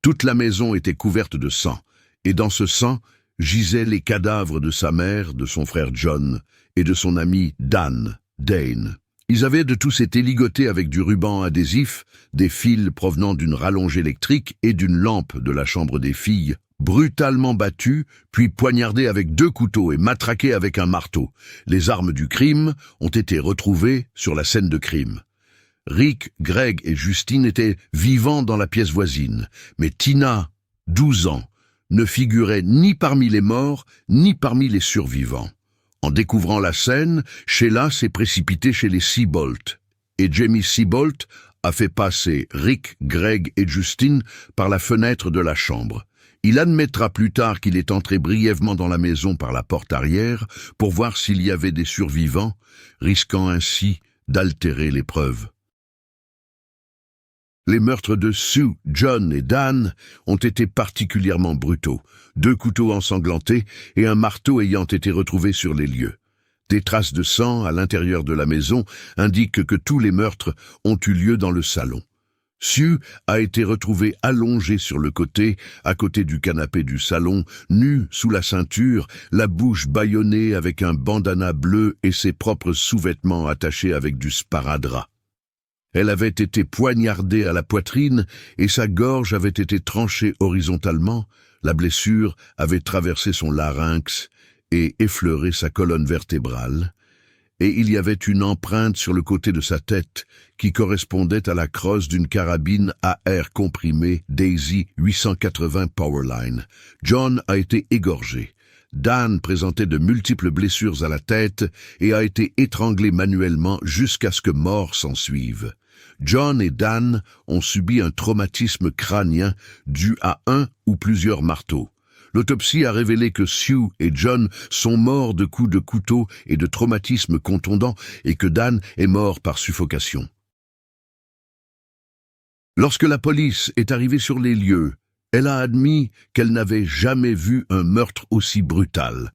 Toute la maison était couverte de sang, et dans ce sang gisaient les cadavres de sa mère, de son frère John et de son ami Dane. Ils avaient de tous été ligotés avec du ruban adhésif, des fils provenant d'une rallonge électrique et d'une lampe de la chambre des filles, brutalement battus, puis poignardés avec 2 couteaux et matraqués avec un marteau. Les armes du crime ont été retrouvées sur la scène de crime. Rick, Greg et Justine étaient vivants dans la pièce voisine, mais Tina 12 ans, ne figurait ni parmi les morts, ni parmi les survivants. En découvrant la scène, Sheila s'est précipitée chez les Seabolt, et Jamie Seabolt a fait passer Rick, Greg et Justin par la fenêtre de la chambre. Il admettra plus tard qu'il est entré brièvement dans la maison par la porte arrière pour voir s'il y avait des survivants, risquant ainsi d'altérer les preuves. Les meurtres de Sue, John et Dan ont été particulièrement brutaux, 2 couteaux ensanglantés et un marteau ayant été retrouvés sur les lieux. Des traces de sang à l'intérieur de la maison indiquent que tous les meurtres ont eu lieu dans le salon. Sue a été retrouvée allongée sur le côté, à côté du canapé du salon, nue sous la ceinture, la bouche bâillonnée avec un bandana bleu et ses propres sous-vêtements attachés avec du sparadrap. Elle avait été poignardée à la poitrine et sa gorge avait été tranchée horizontalement, la blessure avait traversé son larynx et effleuré sa colonne vertébrale, et il y avait une empreinte sur le côté de sa tête qui correspondait à la crosse d'une carabine à air comprimé Daisy 880 Powerline. John a été égorgé. Dan présentait de multiples blessures à la tête et a été étranglé manuellement jusqu'à ce que mort s'ensuive. John et Dan ont subi un traumatisme crânien dû à un ou plusieurs marteaux. L'autopsie a révélé que Sue et John sont morts de coups de couteau et de traumatismes contondants et que Dan est mort par suffocation. Lorsque la police est arrivée sur les lieux, elle a admis qu'elle n'avait jamais vu un meurtre aussi brutal.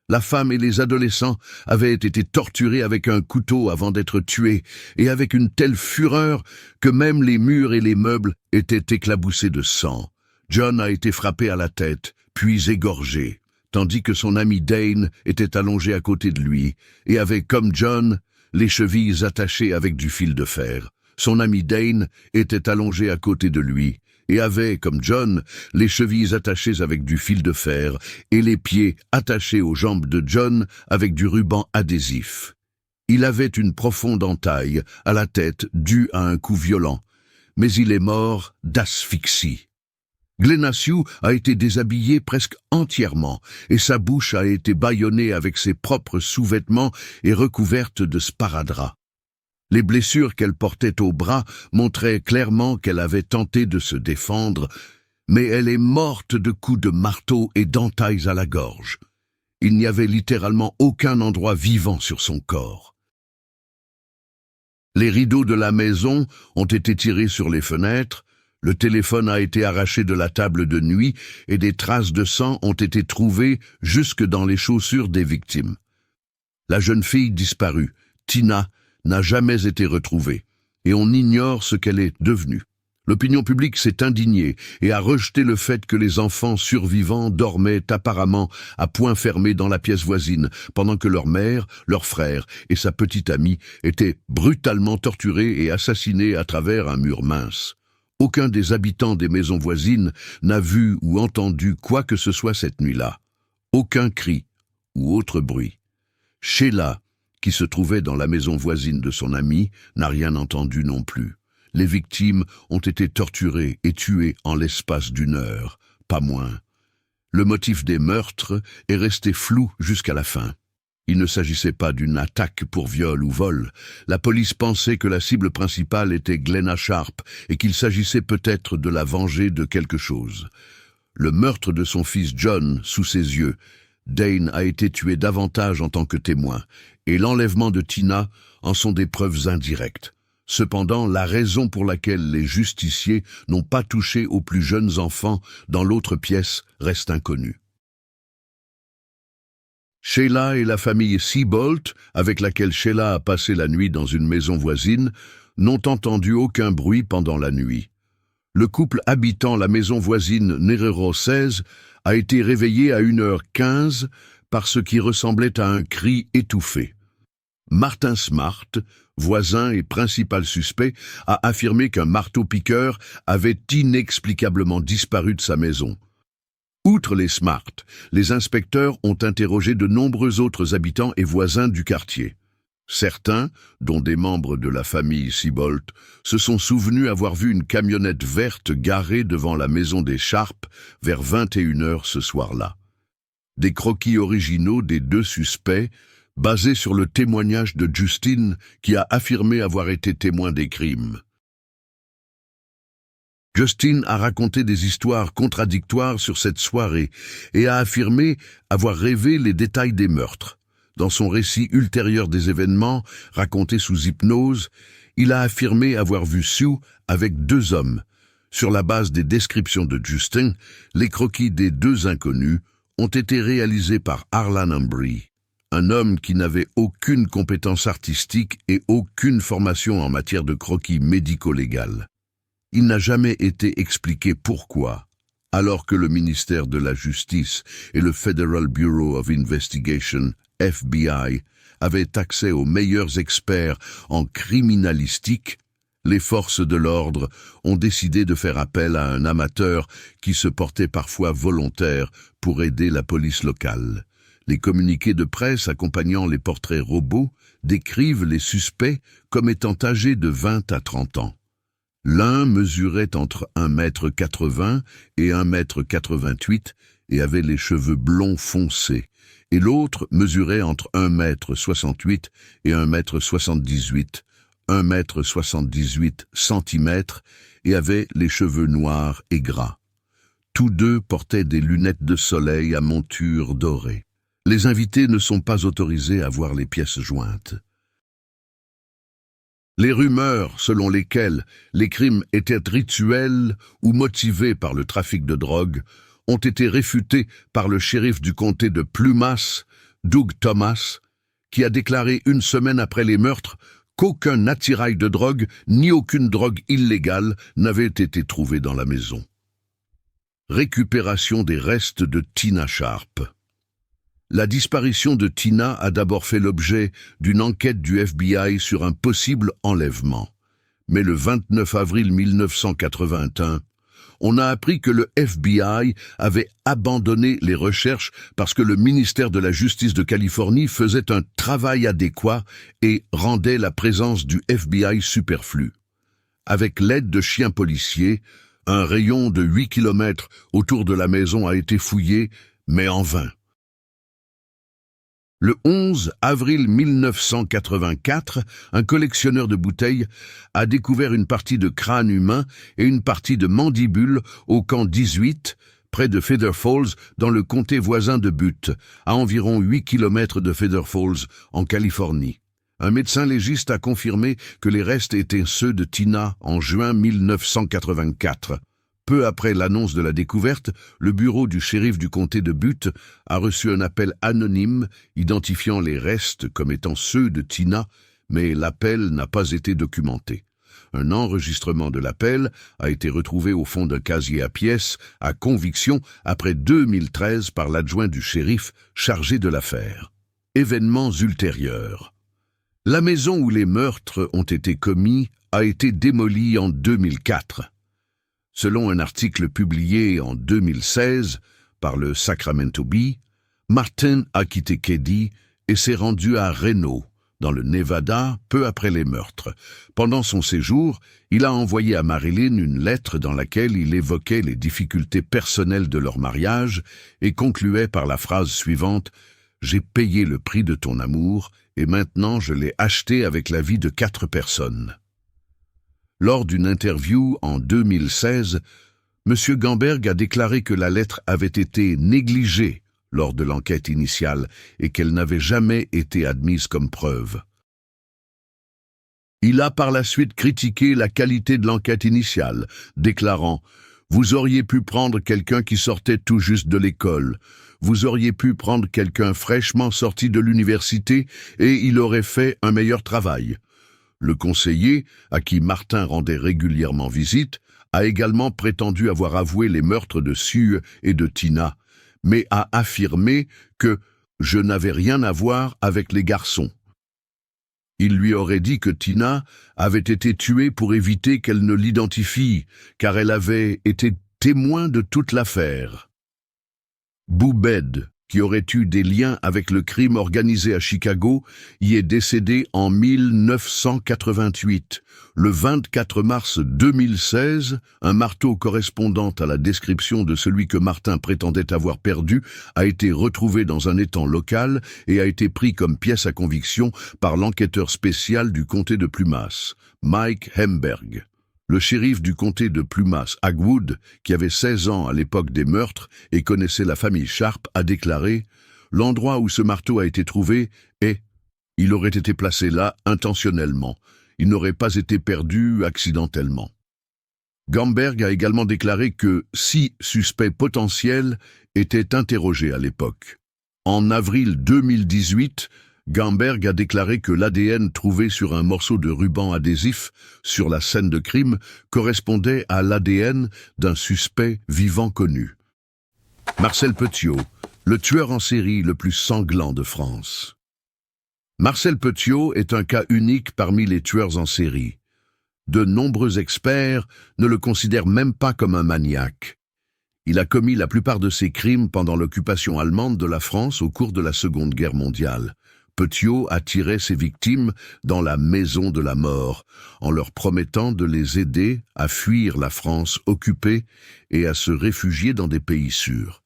La femme et les adolescents avaient été torturés avec un couteau avant d'être tués, et avec une telle fureur que même les murs et les meubles étaient éclaboussés de sang. John a été frappé à la tête, puis égorgé, tandis que son ami Dane était allongé à côté de lui, et avait, comme John, les chevilles attachées avec du fil de fer. Son ami Dane était allongé à côté de lui, et avait, comme John, les chevilles attachées avec du fil de fer et les pieds attachés aux jambes de John avec du ruban adhésif. Il avait une profonde entaille à la tête due à un coup violent, mais il est mort d'asphyxie. Glenna Sue a été déshabillée presque entièrement et sa bouche a été bâillonnée avec ses propres sous-vêtements et recouverte de sparadrap. Les blessures qu'elle portait au bras montraient clairement qu'elle avait tenté de se défendre, mais elle est morte de coups de marteau et d'entailles à la gorge. Il n'y avait littéralement aucun endroit vivant sur son corps. Les rideaux de la maison ont été tirés sur les fenêtres, le téléphone a été arraché de la table de nuit et des traces de sang ont été trouvées jusque dans les chaussures des victimes. La jeune fille disparue, Tina, n'a jamais été retrouvée, et on ignore ce qu'elle est devenue. L'opinion publique s'est indignée et a rejeté le fait que les enfants survivants dormaient apparemment à poing fermé dans la pièce voisine, pendant que leur mère, leur frère et sa petite amie étaient brutalement torturés et assassinés à travers un mur mince. Aucun des habitants des maisons voisines n'a vu ou entendu quoi que ce soit cette nuit-là. Aucun cri ou autre bruit. Sheila, qui se trouvait dans la maison voisine de son ami, n'a rien entendu non plus. Les victimes ont été torturées et tuées en l'espace d'1 heure, pas moins. Le motif des meurtres est resté flou jusqu'à la fin. Il ne s'agissait pas d'une attaque pour viol ou vol. La police pensait que la cible principale était Glenna Sharp et qu'il s'agissait peut-être de la venger de quelque chose. Le meurtre de son fils John sous ses yeux, Dane a été tué davantage en tant que témoin, et l'enlèvement de Tina en sont des preuves indirectes. Cependant, la raison pour laquelle les justiciers n'ont pas touché aux plus jeunes enfants dans l'autre pièce reste inconnue. Sheila et la famille Seabolt, avec laquelle Sheila a passé la nuit dans une maison voisine, n'ont entendu aucun bruit pendant la nuit. Le couple habitant la maison voisine Nerero 16 a été réveillé à 1h15 par ce qui ressemblait à un cri étouffé. Martin Smart, voisin et principal suspect, a affirmé qu'un marteau-piqueur avait inexplicablement disparu de sa maison. Outre les Smart, les inspecteurs ont interrogé de nombreux autres habitants et voisins du quartier. Certains, dont des membres de la famille Seabolt, se sont souvenus avoir vu une camionnette verte garée devant la maison des Sharp vers 21h ce soir-là. Des croquis originaux des deux suspects, basés sur le témoignage de Justin qui a affirmé avoir été témoin des crimes. Justin a raconté des histoires contradictoires sur cette soirée et a affirmé avoir rêvé les détails des meurtres. Dans son récit ultérieur des événements, raconté sous hypnose, il a affirmé avoir vu Sue avec deux hommes. Sur la base des descriptions de Justin, les croquis des deux inconnus ont été réalisés par Harlan Humphrey, un homme qui n'avait aucune compétence artistique et aucune formation en matière de croquis médico-légal. Il n'a jamais été expliqué pourquoi, alors que le ministère de la Justice et le Federal Bureau of Investigation, FBI, avaient accès aux meilleurs experts en criminalistique, les forces de l'ordre ont décidé de faire appel à un amateur qui se portait parfois volontaire pour aider la police locale. Les communiqués de presse accompagnant les portraits robots décrivent les suspects comme étant âgés de 20 à 30 ans. L'un mesurait entre 1,80 m et 1,88 m et avait les cheveux blonds foncés, et l'autre mesurait entre 1,68 m et 1,78 m, 1,78 cm et avait les cheveux noirs et gras. Tous deux portaient des lunettes de soleil à monture dorée. Les invités ne sont pas autorisés à voir les pièces jointes. Les rumeurs selon lesquelles les crimes étaient rituels ou motivés par le trafic de drogue ont été réfutées par le shérif du comté de Plumas, Doug Thomas, qui a déclaré une semaine après les meurtres qu'aucun attirail de drogue ni aucune drogue illégale n'avait été trouvé dans la maison. Récupération des restes de Tina Sharp. La disparition de Tina a d'abord fait l'objet d'une enquête du FBI sur un possible enlèvement. Mais le 29 avril 1981, on a appris que le FBI avait abandonné les recherches parce que le ministère de la Justice de Californie faisait un travail adéquat et rendait la présence du FBI superflue. Avec l'aide de chiens policiers, un rayon de 8 km autour de la maison a été fouillé, mais en vain. Le 11 avril 1984, un collectionneur de bouteilles a découvert une partie de crâne humain et une partie de mandibule au camp 18, près de Feather Falls, dans le comté voisin de Butte, à environ 8 km de Feather Falls, en Californie. Un médecin légiste a confirmé que les restes étaient ceux de Tina en juin 1984. Peu après l'annonce de la découverte, le bureau du shérif du comté de Butte a reçu un appel anonyme identifiant les restes comme étant ceux de Tina, mais l'appel n'a pas été documenté. Un enregistrement de l'appel a été retrouvé au fond d'un casier à pièces, à conviction, après 2013 par l'adjoint du shérif chargé de l'affaire. Événements ultérieurs. La maison où les meurtres ont été commis a été démolie en 2004. Selon un article publié en 2016 par le Sacramento Bee, Martin a quitté Keddie et s'est rendu à Reno, dans le Nevada, peu après les meurtres. Pendant son séjour, il a envoyé à Marilyn une lettre dans laquelle il évoquait les difficultés personnelles de leur mariage et concluait par la phrase suivante « J'ai payé le prix de ton amour et maintenant je l'ai acheté avec la vie de 4 personnes. » Lors d'une interview en 2016, M. Gamberg a déclaré que la lettre avait été négligée lors de l'enquête initiale et qu'elle n'avait jamais été admise comme preuve. Il a par la suite critiqué la qualité de l'enquête initiale, déclarant « Vous auriez pu prendre quelqu'un qui sortait tout juste de l'école. Vous auriez pu prendre quelqu'un fraîchement sorti de l'université et il aurait fait un meilleur travail. » Le conseiller, à qui Martin rendait régulièrement visite, a également prétendu avoir avoué les meurtres de Sue et de Tina, mais a affirmé que « je n'avais rien à voir avec les garçons ». Il lui aurait dit que Tina avait été tuée pour éviter qu'elle ne l'identifie, car elle avait été témoin de toute l'affaire. Boubed, qui aurait eu des liens avec le crime organisé à Chicago, y est décédé en 1988. Le 24 mars 2016, un marteau correspondant à la description de celui que Martin prétendait avoir perdu a été retrouvé dans un étang local et a été pris comme pièce à conviction par l'enquêteur spécial du comté de Plumas, Mike Hemberg. Le shérif du comté de Plumas, Hagwood, qui avait 16 ans à l'époque des meurtres et connaissait la famille Sharp, a déclaré « L'endroit où ce marteau a été trouvé est... Il aurait été placé là intentionnellement. Il n'aurait pas été perdu accidentellement. » Gamberg a également déclaré que 6 suspects potentiels étaient interrogés à l'époque. En avril 2018, Gamberg a déclaré que l'ADN trouvé sur un morceau de ruban adhésif sur la scène de crime correspondait à l'ADN d'un suspect vivant connu. Marcel Petiot, le tueur en série le plus sanglant de France. Marcel Petiot est un cas unique parmi les tueurs en série. De nombreux experts ne le considèrent même pas comme un maniaque. Il a commis la plupart de ses crimes pendant l'occupation allemande de la France au cours de la Seconde Guerre mondiale. Petiot attirait ses victimes dans la maison de la mort, en leur promettant de les aider à fuir la France occupée et à se réfugier dans des pays sûrs.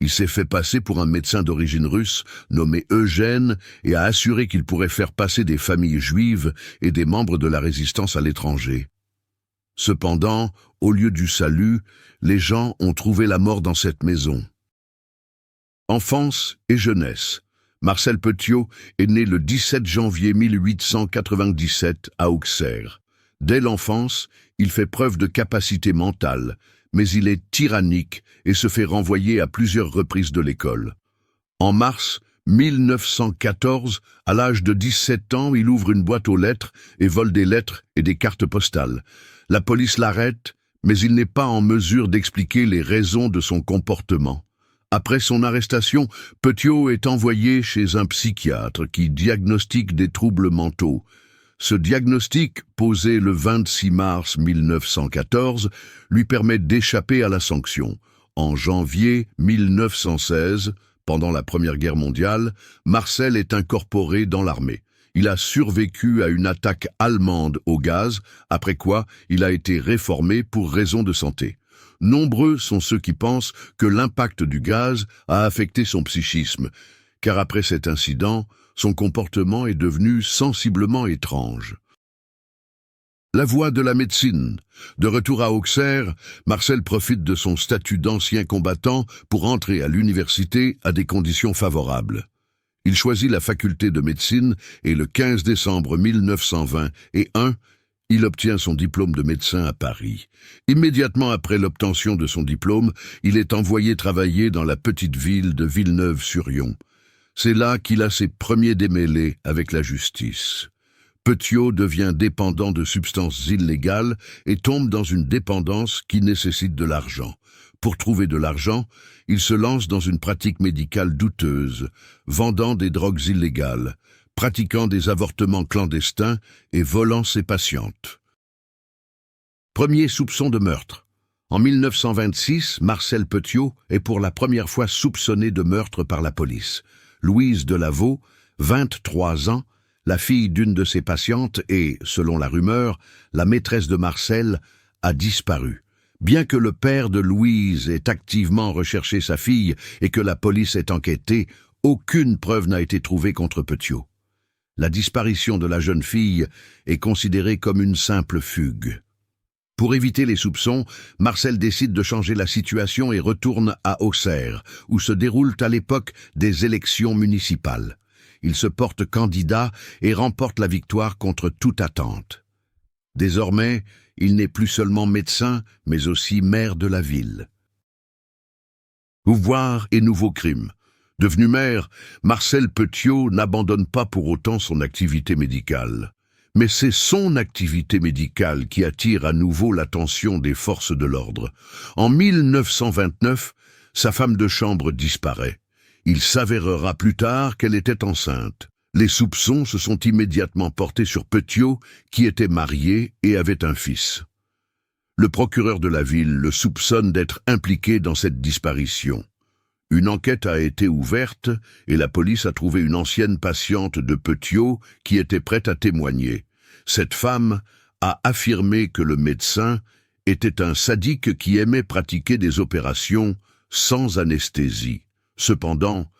Il s'est fait passer pour un médecin d'origine russe nommé Eugène et a assuré qu'il pourrait faire passer des familles juives et des membres de la résistance à l'étranger. Cependant, au lieu du salut, les gens ont trouvé la mort dans cette maison. Enfance et jeunesse. Marcel Petiot est né le 17 janvier 1897 à Auxerre. Dès l'enfance, il fait preuve de capacité mentale, mais il est tyrannique et se fait renvoyer à plusieurs reprises de l'école. En mars 1914, à l'âge de 17 ans, il ouvre une boîte aux lettres et vole des lettres et des cartes postales. La police l'arrête, mais il n'est pas en mesure d'expliquer les raisons de son comportement. Après son arrestation, Petiot est envoyé chez un psychiatre qui diagnostique des troubles mentaux. Ce diagnostic, posé le 26 mars 1914, lui permet d'échapper à la sanction. En janvier 1916, pendant la Première Guerre mondiale, Marcel est incorporé dans l'armée. Il a survécu à une attaque allemande au gaz, après quoi il a été réformé pour raison de santé. Nombreux sont ceux qui pensent que l'impact du gaz a affecté son psychisme, car après cet incident, son comportement est devenu sensiblement étrange. La voie de la médecine. De retour à Auxerre, Marcel profite de son statut d'ancien combattant pour entrer à l'université à des conditions favorables. Il choisit la faculté de médecine et le 15 décembre 1921, il obtient son diplôme de médecin à Paris. Immédiatement après l'obtention de son diplôme, il est envoyé travailler dans la petite ville de Villeneuve-sur-Yonne. C'est là qu'il a ses premiers démêlés avec la justice. Petiot devient dépendant de substances illégales et tombe dans une dépendance qui nécessite de l'argent. Pour trouver de l'argent, il se lance dans une pratique médicale douteuse, vendant des drogues illégales, pratiquant des avortements clandestins et volant ses patientes. Premier soupçon de meurtre. En 1926, Marcel Petiot est pour la première fois soupçonné de meurtre par la police. Louise Delaveau, 23 ans, la fille d'une de ses patientes et, selon la rumeur, la maîtresse de Marcel, a disparu. Bien que le père de Louise ait activement recherché sa fille et que la police ait enquêté, aucune preuve n'a été trouvée contre Petiot. La disparition de la jeune fille est considérée comme une simple fugue. Pour éviter les soupçons, Marcel décide de changer la situation et retourne à Auxerre, où se déroulent à l'époque des élections municipales. Il se porte candidat et remporte la victoire contre toute attente. Désormais, il n'est plus seulement médecin, mais aussi maire de la ville. Pouvoir et nouveaux crimes. Devenu maire, Marcel Petiot n'abandonne pas pour autant son activité médicale. Mais c'est son activité médicale qui attire à nouveau l'attention des forces de l'ordre. En 1929, sa femme de chambre disparaît. Il s'avérera plus tard qu'elle était enceinte. Les soupçons se sont immédiatement portés sur Petiot, qui était marié et avait un fils. Le procureur de la ville le soupçonne d'être impliqué dans cette disparition. Une enquête a été ouverte et la police a trouvé une ancienne patiente de Petiot qui était prête à témoigner. Cette femme a affirmé que le médecin était un sadique qui aimait pratiquer des opérations sans anesthésie. Cependant,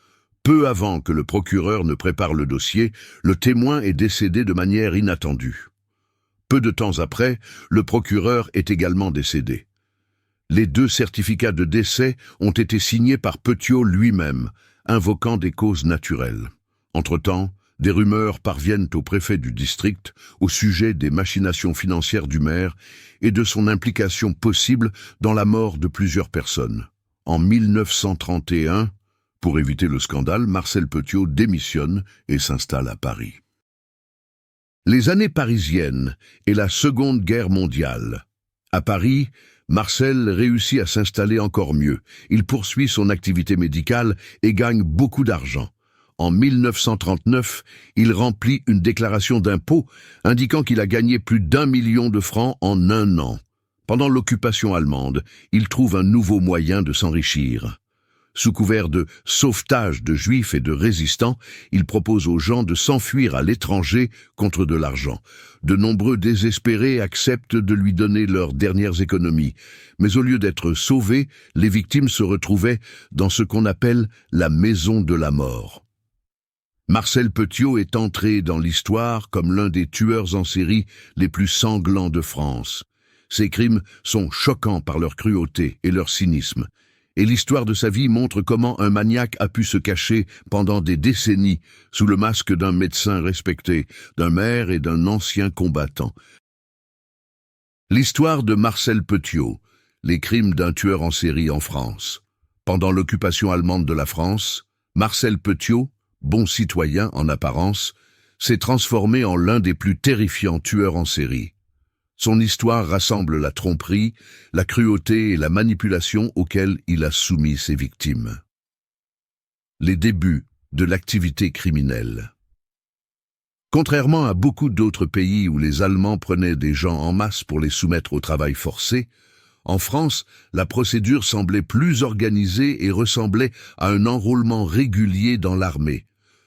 peu avant que le procureur ne prépare le dossier, le témoin est décédé de manière inattendue. Peu de temps après, le procureur est également décédé. Les 2 certificats de décès ont été signés par Petiot lui-même, invoquant des causes naturelles. Entre-temps, des rumeurs parviennent au préfet du district au sujet des machinations financières du maire et de son implication possible dans la mort de plusieurs personnes. En 1931, pour éviter le scandale, Marcel Petiot démissionne et s'installe à Paris. Les années parisiennes et la Seconde Guerre mondiale. À Paris, Marcel réussit à s'installer encore mieux. Il poursuit son activité médicale et gagne beaucoup d'argent. En 1939, il remplit une déclaration d'impôt indiquant qu'il a gagné plus d'1 million de francs en 1 an. Pendant l'occupation allemande, il trouve un nouveau moyen de s'enrichir. Sous couvert de sauvetage de juifs et de résistants, il propose aux gens de s'enfuir à l'étranger contre de l'argent. De nombreux désespérés acceptent de lui donner leurs dernières économies. Mais au lieu d'être sauvés, les victimes se retrouvaient dans ce qu'on appelle la maison de la mort. Marcel Petiot est entré dans l'histoire comme l'un des tueurs en série les plus sanglants de France. Ses crimes sont choquants par leur cruauté et leur cynisme. Et l'histoire de sa vie montre comment un maniaque a pu se cacher pendant des décennies sous le masque d'un médecin respecté, d'un maire et d'un ancien combattant. L'histoire de Marcel Petiot, les crimes d'un tueur en série en France. Pendant l'occupation allemande de la France, Marcel Petiot, bon citoyen en apparence, s'est transformé en l'un des plus terrifiants tueurs en série. Son histoire rassemble la tromperie, la cruauté et la manipulation auxquelles il a soumis ses victimes. Les débuts de l'activité criminelle. Contrairement à beaucoup d'autres pays où les Allemands prenaient des gens en masse pour les soumettre au travail forcé, en France, la procédure semblait plus organisée et ressemblait à un enrôlement régulier dans l'armée.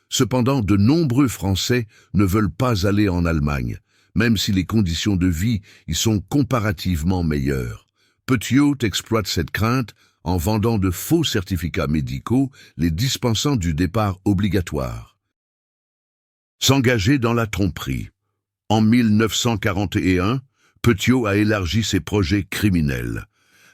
Cependant, de nombreux Français ne veulent pas aller en Allemagne, même si les conditions de vie y sont comparativement meilleures. Petiot exploite cette crainte en vendant de faux certificats médicaux, les dispensant du départ obligatoire. S'engager dans la tromperie. En 1941, Petiot a élargi ses projets criminels.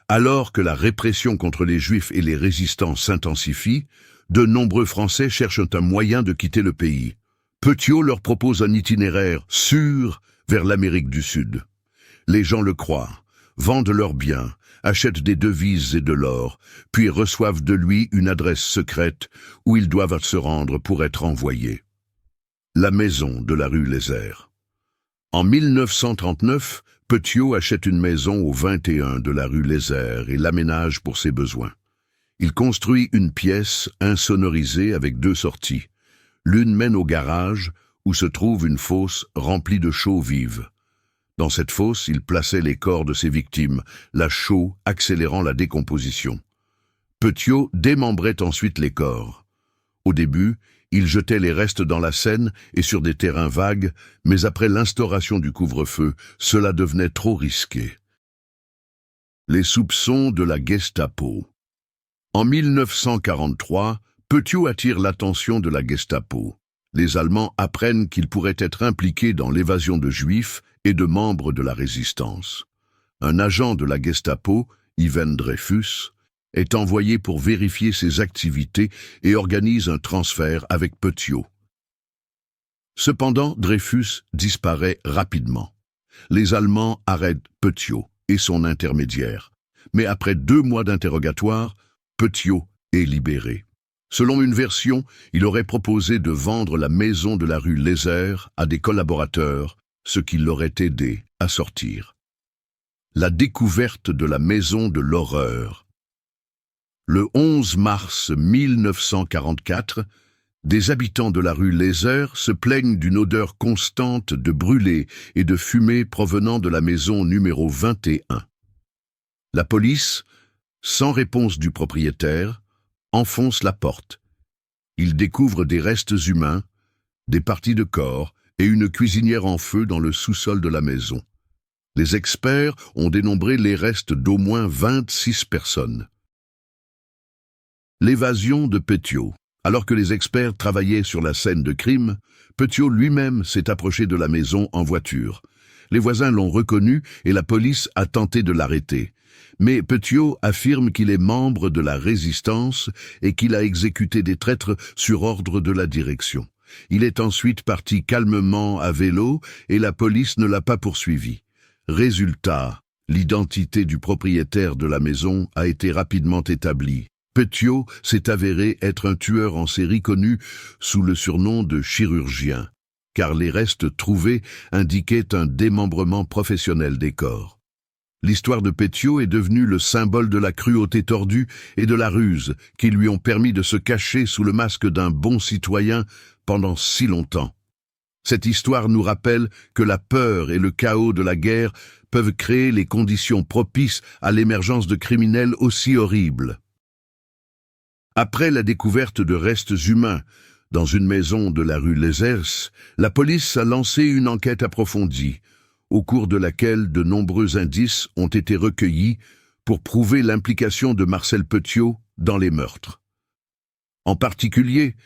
Alors que la répression contre les Juifs et les résistants s'intensifie, de nombreux Français cherchent un moyen de quitter le pays. Petiot leur propose un itinéraire sûr vers l'Amérique du Sud. Les gens le croient, vendent leurs biens, achètent des devises et de l'or, puis reçoivent de lui une adresse secrète où ils doivent se rendre pour être envoyés. La maison de la rue Lézère. En 1939, Petiot achète une maison au 21 de la rue Lézère et l'aménage pour ses besoins. Il construit une pièce insonorisée avec 2 sorties. L'une mène au garage, où se trouve une fosse remplie de chaux vives. Dans cette fosse, il plaçait les corps de ses victimes, la chaux accélérant la décomposition. Petiot démembrait ensuite les corps. Au début, il jetait les restes dans la Seine et sur des terrains vagues, mais après l'instauration du couvre-feu, cela devenait trop risqué. Les soupçons de la Gestapo. En 1943, Petiot attire l'attention de la Gestapo. Les Allemands apprennent qu'il pourrait être impliqué dans l'évasion de Juifs et de membres de la résistance. Un agent de la Gestapo, Iven Dreyfus, est envoyé pour vérifier ses activités et organise un transfert avec Petiot. Cependant, Dreyfus disparaît rapidement. Les Allemands arrêtent Petiot et son intermédiaire, mais après 2 mois d'interrogatoire, Petiot est libéré. Selon une version, il aurait proposé de vendre la maison de la rue Lézère à des collaborateurs, ce qui l'aurait aidé à sortir. La découverte de la maison de l'horreur. Le 11 mars 1944, des habitants de la rue Lézère se plaignent d'une odeur constante de brûlé et de fumée provenant de la maison numéro 21. La police, sans réponse du propriétaire, enfonce la porte. Il découvre des restes humains, des parties de corps et une cuisinière en feu dans le sous-sol de la maison. Les experts ont dénombré les restes d'au moins 26 personnes. L'évasion de Petiot. Alors que les experts travaillaient sur la scène de crime, Petiot lui-même s'est approché de la maison en voiture. Les voisins l'ont reconnu et la police a tenté de l'arrêter. Mais Petiot affirme qu'il est membre de la résistance et qu'il a exécuté des traîtres sur ordre de la direction. Il est ensuite parti calmement à vélo et la police ne l'a pas poursuivi. Résultat, l'identité du propriétaire de la maison a été rapidement établie. Petiot s'est avéré être un tueur en série connu sous le surnom de chirurgien, car les restes trouvés indiquaient un démembrement professionnel des corps. L'histoire de Petiot est devenue le symbole de la cruauté tordue et de la ruse qui lui ont permis de se cacher sous le masque d'un bon citoyen pendant si longtemps. Cette histoire nous rappelle que la peur et le chaos de la guerre peuvent créer les conditions propices à l'émergence de criminels aussi horribles. Après la découverte de restes humains dans une maison de la rue Lézers, la police a lancé une enquête approfondie, au cours de laquelle de nombreux indices ont été recueillis pour prouver l'implication de Marcel Petiot dans les meurtres. En particulier,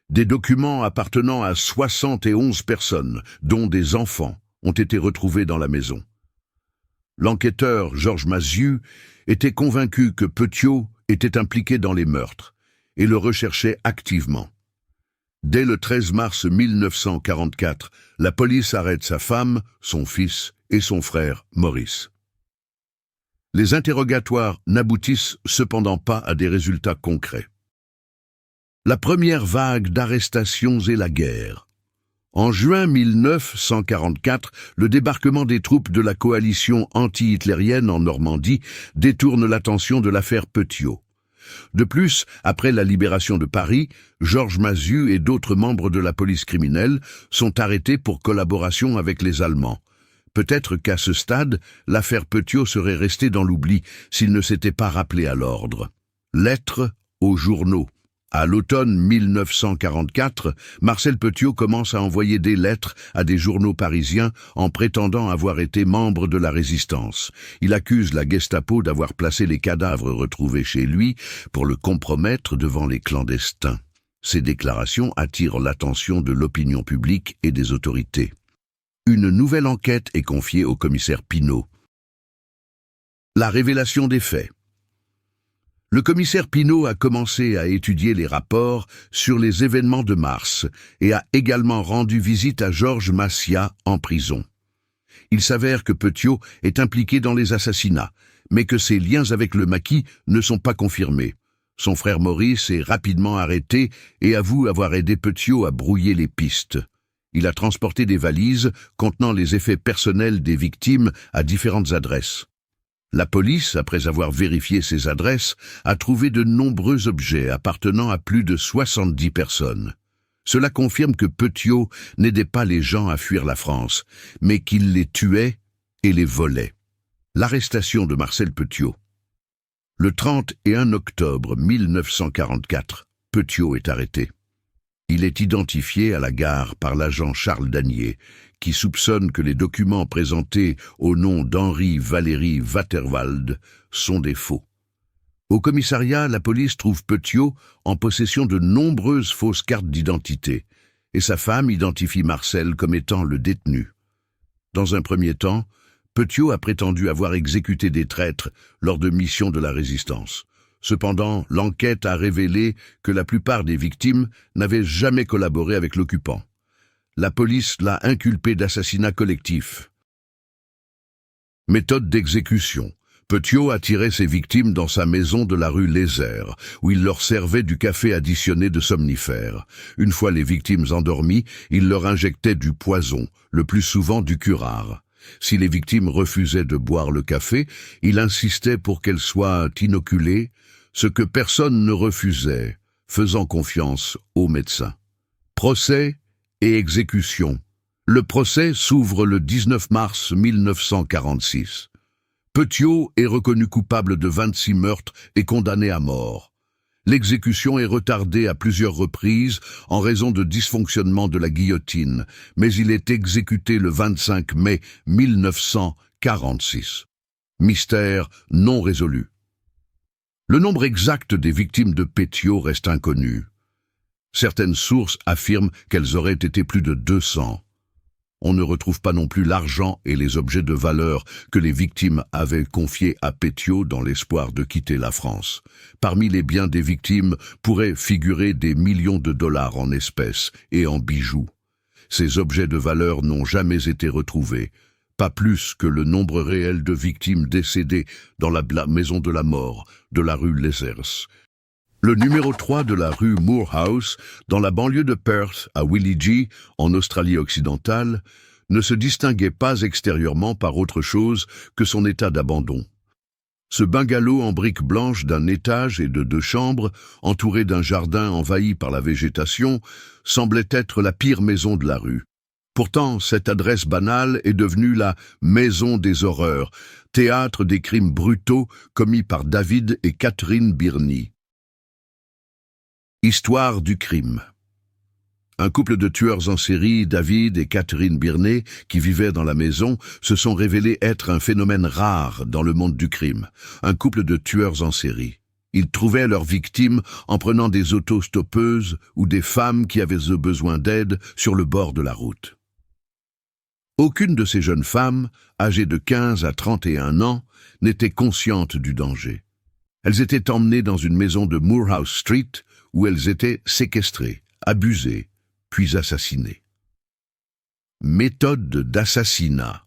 des documents appartenant à 71 personnes, dont des enfants, ont été retrouvés dans la maison. L'enquêteur Georges Mazieu était convaincu que Petiot était impliqué dans les meurtres et le recherchait activement. Dès le 13 mars 1944, la police arrête sa femme, son fils et son frère Maurice. Les interrogatoires n'aboutissent cependant pas à des résultats concrets. La première vague d'arrestations et la guerre. En juin 1944, le débarquement des troupes de la coalition anti-hitlérienne en Normandie détourne l'attention de l'affaire Petiot. De plus, après la libération de Paris, Georges Mazieu et d'autres membres de la police criminelle sont arrêtés pour collaboration avec les Allemands. Peut-être qu'à ce stade, l'affaire Petiot serait restée dans l'oubli s'il ne s'était pas rappelé à l'ordre. Lettres aux journaux. À l'automne 1944, Marcel Petiot commence à envoyer des lettres à des journaux parisiens en prétendant avoir été membre de la résistance. Il accuse la Gestapo d'avoir placé les cadavres retrouvés chez lui pour le compromettre devant les clandestins. Ces déclarations attirent l'attention de l'opinion publique et des autorités. Une nouvelle enquête est confiée au commissaire Pinault. La révélation des faits. Le commissaire Pinault a commencé à étudier les rapports sur les événements de mars et a également rendu visite à Georges Maciat en prison. Il s'avère que Petiot est impliqué dans les assassinats, mais que ses liens avec le maquis ne sont pas confirmés. Son frère Maurice est rapidement arrêté et avoue avoir aidé Petiot à brouiller les pistes. Il a transporté des valises contenant les effets personnels des victimes à différentes adresses. La police, après avoir vérifié ces adresses, a trouvé de nombreux objets appartenant à plus de 70 personnes. Cela confirme que Petiot n'aidait pas les gens à fuir la France, mais qu'il les tuait et les volait. L'arrestation de Marcel Petiot. Le 31 octobre 1944, Petiot est arrêté. Il est identifié à la gare par l'agent Charles Danier, qui soupçonne que les documents présentés au nom d'Henri Valéry Waterwald sont des faux. Au commissariat, la police trouve Petiot en possession de nombreuses fausses cartes d'identité, et sa femme identifie Marcel comme étant le détenu. Dans un premier temps, Petiot a prétendu avoir exécuté des traîtres lors de missions de la résistance. Cependant, l'enquête a révélé que la plupart des victimes n'avaient jamais collaboré avec l'occupant. La police l'a inculpé d'assassinat collectif. Méthode d'exécution. Petiot a tiré ses victimes dans sa maison de la rue Lézers, où il leur servait du café additionné de somnifères. Une fois les victimes endormies, il leur injectait du poison, le plus souvent du curare. Si les victimes refusaient de boire le café, il insistait pour qu'elles soient inoculées, ce que personne ne refusait, faisant confiance aux médecins. Procès et exécution. Le procès s'ouvre le 19 mars 1946. Petiot est reconnu coupable de 26 meurtres et condamné à mort. L'exécution est retardée à plusieurs reprises en raison de dysfonctionnement de la guillotine, mais il est exécuté le 25 mai 1946. Mystère non résolu. Le nombre exact des victimes de Petiot reste inconnu. Certaines sources affirment qu'elles auraient été plus de 200. On ne retrouve pas non plus l'argent et les objets de valeur que les victimes avaient confiés à Petiot dans l'espoir de quitter la France. Parmi les biens des victimes pourraient figurer des millions de dollars en espèces et en bijoux. Ces objets de valeur n'ont jamais été retrouvés, pas plus que le nombre réel de victimes décédées dans la maison de la mort de la rue Lézers. Le numéro 3 de la rue Moorhouse, dans la banlieue de Perth, à Willigi, en Australie-Occidentale, ne se distinguait pas extérieurement par autre chose que son état d'abandon. Ce bungalow en briques blanches d'un étage et de 2 chambres, entouré d'un jardin envahi par la végétation, semblait être la pire maison de la rue. Pourtant, cette adresse banale est devenue la Maison des Horreurs, théâtre des crimes brutaux commis par David et Catherine Birnie. Histoire du crime. Un couple de tueurs en série, David et Catherine Birnie, qui vivaient dans la maison, se sont révélés être un phénomène rare dans le monde du crime. Un couple de tueurs en série. Ils trouvaient leurs victimes en prenant des autostoppeuses ou des femmes qui avaient besoin d'aide sur le bord de la route. Aucune de ces jeunes femmes, âgées de 15 à 31 ans, n'était consciente du danger. Elles étaient emmenées dans une maison de Moorhouse Street où elles étaient séquestrées, abusées, puis assassinées. Méthode d'assassinat.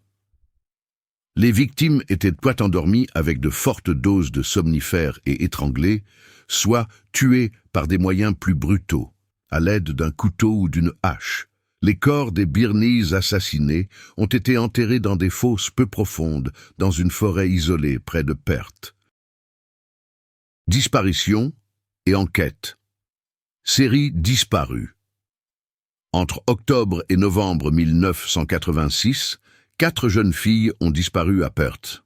Les victimes étaient soit endormies avec de fortes doses de somnifères et étranglées, soit tuées par des moyens plus brutaux, à l'aide d'un couteau ou d'une hache. Les corps des Birnies assassinés ont été enterrés dans des fosses peu profondes, dans une forêt isolée près de Perth. Disparition et enquête. Série disparue. Entre octobre et novembre 1986, 4 jeunes filles ont disparu à Perth.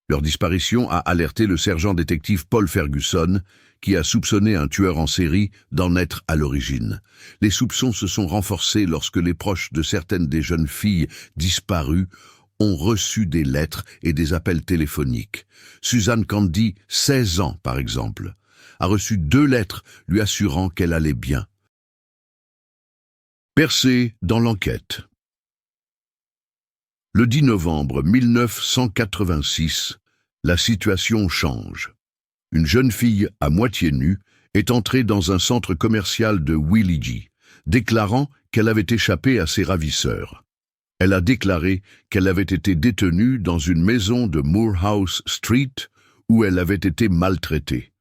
Leur disparition a alerté le sergent-détective Paul Ferguson, qui a soupçonné un tueur en série d'en être à l'origine. Les soupçons se sont renforcés lorsque les proches de certaines des jeunes filles disparues ont reçu des lettres et des appels téléphoniques. Suzanne Candy, 16 ans par exemple, a reçu 2 lettres lui assurant qu'elle allait bien. Percée dans l'enquête. Le 10 novembre 1986, la situation change. Une jeune fille à moitié nue est entrée dans un centre commercial de Willigi, déclarant qu'elle avait échappé à ses ravisseurs. Elle a déclaré qu'elle avait été détenue dans une maison de Moorhouse Street où elle avait été maltraitée.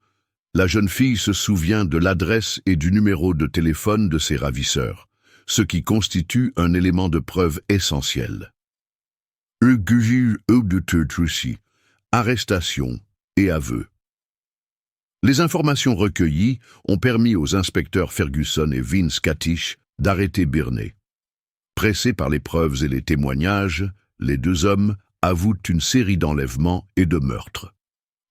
La jeune fille se souvient de l'adresse et du numéro de téléphone de ses ravisseurs, ce qui constitue un élément de preuve essentiel. Arrestation et aveu. Les informations recueillies ont permis aux inspecteurs Ferguson et Vince Katish d'arrêter Birnie. Pressés par les preuves et les témoignages, les 2 hommes avouent une série d'enlèvements et de meurtres.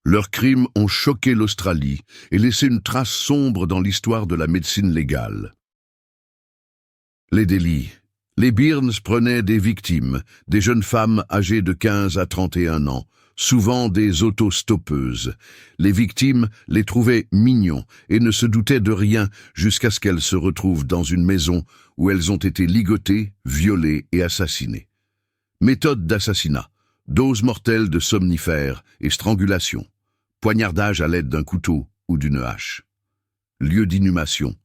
Leurs crimes ont choqué l'Australie et laissé une trace sombre dans l'histoire de la médecine légale. Les délits. Les Birnes prenaient des victimes, des jeunes femmes âgées de 15 à 31 ans, souvent des autostoppeuses. Les victimes les trouvaient mignons et ne se doutaient de rien jusqu'à ce qu'elles se retrouvent dans une maison où elles ont été ligotées, violées et assassinées. Méthode d'assassinat. Dose mortelle de somnifères et strangulation. Poignardage à l'aide d'un couteau ou d'une hache. Lieu d'inhumation.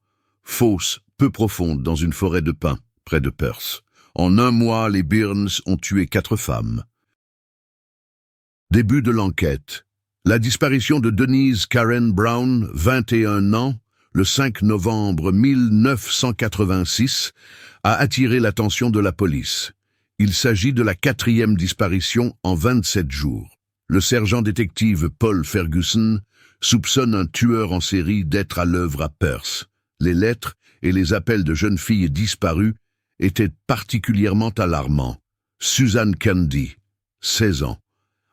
Fosse peu profonde dans une forêt de pins, près de Perth. En 1 mois, les Birnes ont tué 4 femmes. Début de l'enquête. La disparition de Denise Karen Brown, 21 ans, le 5 novembre 1986, a attiré l'attention de la police. Il s'agit de la 4e disparition en 27 jours. Le sergent-détective Paul Ferguson soupçonne un tueur en série d'être à l'œuvre à Perth. Les lettres et les appels de jeunes filles disparues étaient particulièrement alarmants. Suzanne Candy, 16 ans,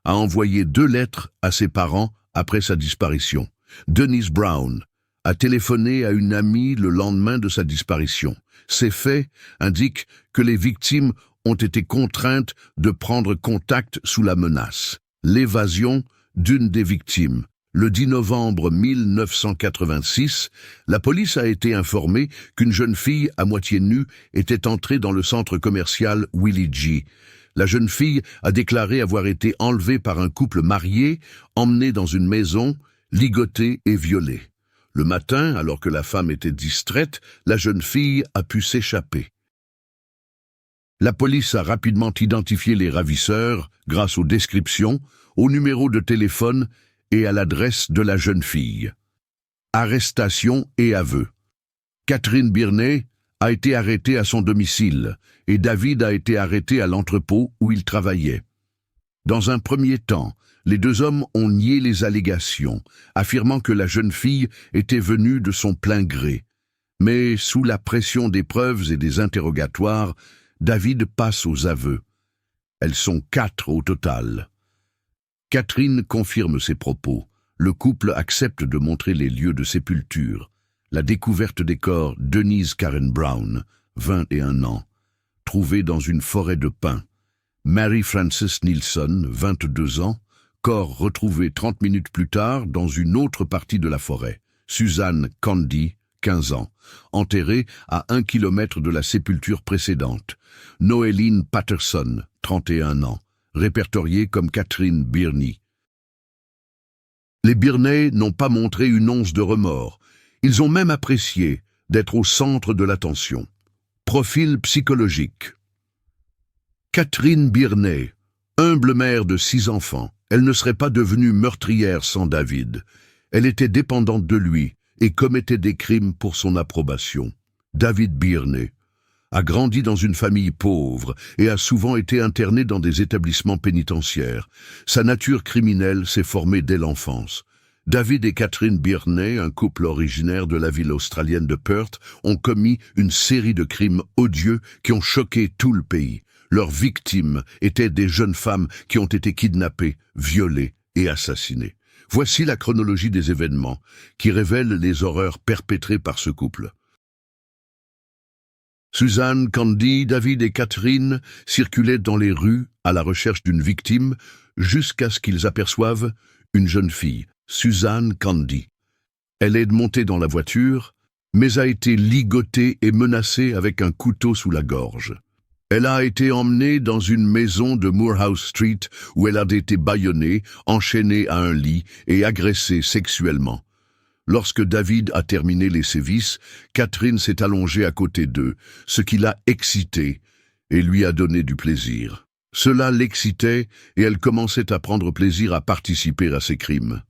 a envoyé 2 lettres à ses parents après sa disparition. Denise Brown, a téléphoné à une amie le lendemain de sa disparition. Ces faits indiquent que les victimes ont été contraintes de prendre contact sous la menace. L'évasion d'une des victimes. Le 10 novembre 1986, la police a été informée qu'une jeune fille à moitié nue était entrée dans le centre commercial Willie G. La jeune fille a déclaré avoir été enlevée par un couple marié, emmenée dans une maison, ligotée et violée. Le matin, alors que la femme était distraite, la jeune fille a pu s'échapper. La police a rapidement identifié les ravisseurs grâce aux descriptions, au numéro de téléphone et à l'adresse de la jeune fille. Arrestation et aveu. Catherine Birney a été arrêtée à son domicile et David a été arrêté à l'entrepôt où il travaillait. Dans un premier temps, les deux hommes ont nié les allégations, affirmant que la jeune fille était venue de son plein gré. Mais sous la pression des preuves et des interrogatoires, David passe aux aveux. Elles sont 4 au total. Catherine confirme ses propos. Le couple accepte de montrer les lieux de sépulture. La découverte des corps Denise Karen Brown, 21 ans, trouvée dans une forêt de pins. Mary Frances Nilsson, 22 ans, corps retrouvé 30 minutes plus tard dans une autre partie de la forêt. Suzanne Candy, 15 ans, enterrée à 1 kilomètre de la sépulture précédente. Noéline Patterson, 31 ans, répertoriée comme Catherine Birney. Les Birney n'ont pas montré une once de remords. Ils ont même apprécié d'être au centre de l'attention. Profil psychologique. Catherine Birney, humble mère de 6 enfants, elle ne serait pas devenue meurtrière sans David. Elle était dépendante de lui et commettait des crimes pour son approbation. David Birney a grandi dans une famille pauvre et a souvent été interné dans des établissements pénitentiaires. Sa nature criminelle s'est formée dès l'enfance. David et Catherine Birney, un couple originaire de la ville australienne de Perth, ont commis une série de crimes odieux qui ont choqué tout le pays. Leurs victimes étaient des jeunes femmes qui ont été kidnappées, violées et assassinées. Voici la chronologie des événements qui révèle les horreurs perpétrées par ce couple. Suzanne, Candy, David et Catherine circulaient dans les rues à la recherche d'une victime jusqu'à ce qu'ils aperçoivent une jeune fille, Suzanne Candy. Elle est montée dans la voiture, mais a été ligotée et menacée avec un couteau sous la gorge. Elle a été emmenée dans une maison de Moorhouse Street où elle a été bâillonnée, enchaînée à un lit et agressée sexuellement. Lorsque David a terminé les sévices, Catherine s'est allongée à côté d'eux, ce qui l'a excitée et lui a donné du plaisir. Cela l'excitait et elle commençait à prendre plaisir à participer à ces crimes.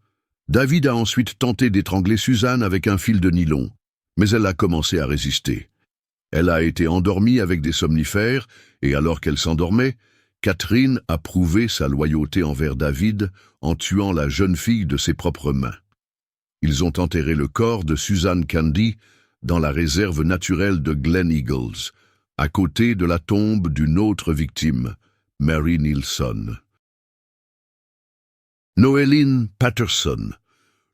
David a ensuite tenté d'étrangler Suzanne avec un fil de nylon, mais elle a commencé à résister. Elle a été endormie avec des somnifères et alors qu'elle s'endormait, Catherine a prouvé sa loyauté envers David en tuant la jeune fille de ses propres mains. Ils ont enterré le corps de Suzanne Candy dans la réserve naturelle de Glen Eagles, à côté de la tombe d'une autre victime, Mary Nilsson. Noéline Patterson.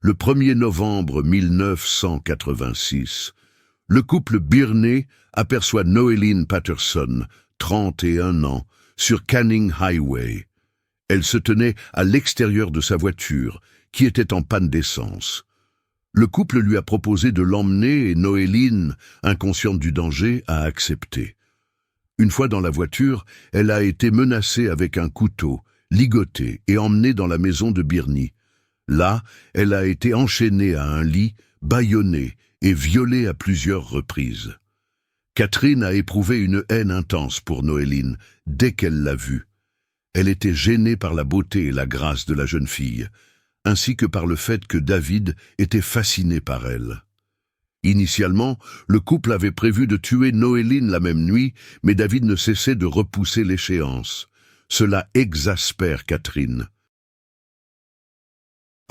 Le 1er novembre 1986, le couple Birney aperçoit Noéline Patterson, 31 ans, sur Canning Highway. Elle se tenait à l'extérieur de sa voiture, qui était en panne d'essence. Le couple lui a proposé de l'emmener et Noéline, inconsciente du danger, a accepté. Une fois dans la voiture, elle a été menacée avec un couteau, ligotée et emmenée dans la maison de Birney. Là, elle a été enchaînée à un lit, bâillonnée et violée à plusieurs reprises. Catherine a éprouvé une haine intense pour Noéline dès qu'elle l'a vue. Elle était gênée par la beauté et la grâce de la jeune fille, ainsi que par le fait que David était fasciné par elle. Initialement, le couple avait prévu de tuer Noéline la même nuit, mais David ne cessait de repousser l'échéance. Cela exaspère Catherine.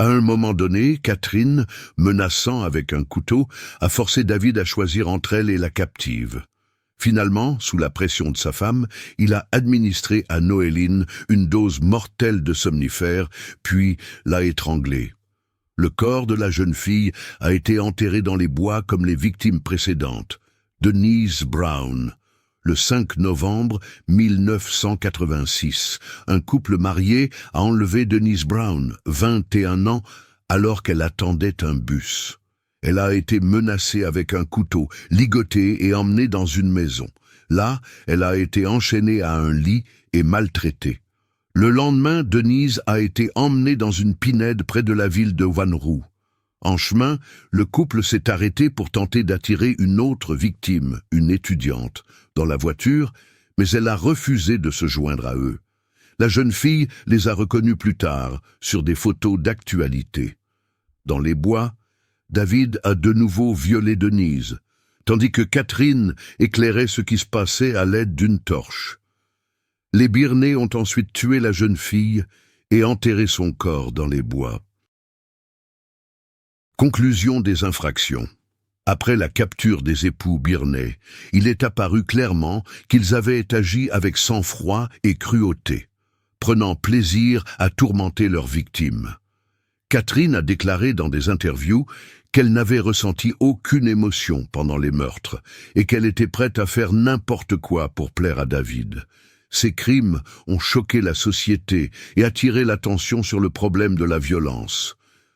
À un moment donné, Catherine, menaçant avec un couteau, a forcé David à choisir entre elle et la captive. Finalement, sous la pression de sa femme, il a administré à Noéline une dose mortelle de somnifères, puis l'a étranglée. Le corps de la jeune fille a été enterré dans les bois comme les victimes précédentes. Denise Brown. Le 5 novembre 1986, un couple marié a enlevé Denise Brown, 21 ans, alors qu'elle attendait un bus. Elle a été menacée avec un couteau, ligotée et emmenée dans une maison. Là, elle a été enchaînée à un lit et maltraitée. Le lendemain, Denise a été emmenée dans une pinède près de la ville de Wanneroo. En chemin, le couple s'est arrêté pour tenter d'attirer une autre victime, une étudiante, dans la voiture, mais elle a refusé de se joindre à eux. La jeune fille les a reconnus plus tard, sur des photos d'actualité. Dans les bois, David a de nouveau violé Denise, tandis que Catherine éclairait ce qui se passait à l'aide d'une torche. Les Birney ont ensuite tué la jeune fille et enterré son corps dans les bois. Conclusion des infractions. Après la capture des époux Birney, il est apparu clairement qu'ils avaient agi avec sang-froid et cruauté, prenant plaisir à tourmenter leurs victimes. Catherine a déclaré dans des interviews qu'elle n'avait ressenti aucune émotion pendant les meurtres et qu'elle était prête à faire n'importe quoi pour plaire à David. Ces crimes ont choqué la société et attiré l'attention sur le problème de la violence.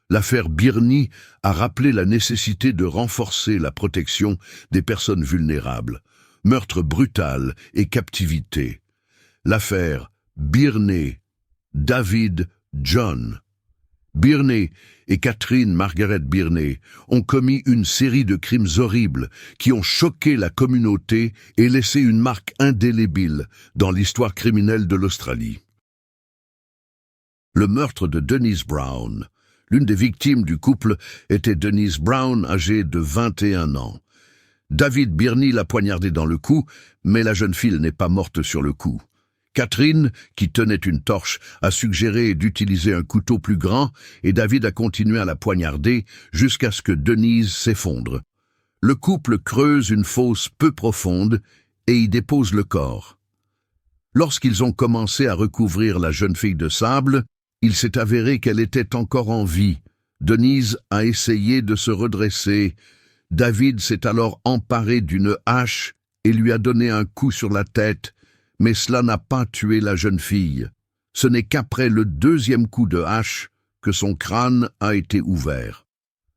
L'affaire Birney a rappelé la nécessité de renforcer la protection des personnes vulnérables. Meurtre brutal et captivité. L'affaire Birney, David John. Birney et Catherine Margaret Birney ont commis une série de crimes horribles qui ont choqué la communauté et laissé une marque indélébile dans l'histoire criminelle de l'Australie. Le meurtre de Denise Brown. L'une des victimes du couple était Denise Brown, âgée de 21 ans. David Birney l'a poignardée dans le cou, mais la jeune fille n'est pas morte sur le coup. Catherine, qui tenait une torche, a suggéré d'utiliser un couteau plus grand et David a continué à la poignarder jusqu'à ce que Denise s'effondre. Le couple creuse une fosse peu profonde et y dépose le corps. Lorsqu'ils ont commencé à recouvrir la jeune fille de sable, il s'est avéré qu'elle était encore en vie. Denise a essayé de se redresser. David s'est alors emparé d'une hache et lui a donné un coup sur la tête, mais cela n'a pas tué la jeune fille. Ce n'est qu'après le deuxième coup de hache que son crâne a été ouvert.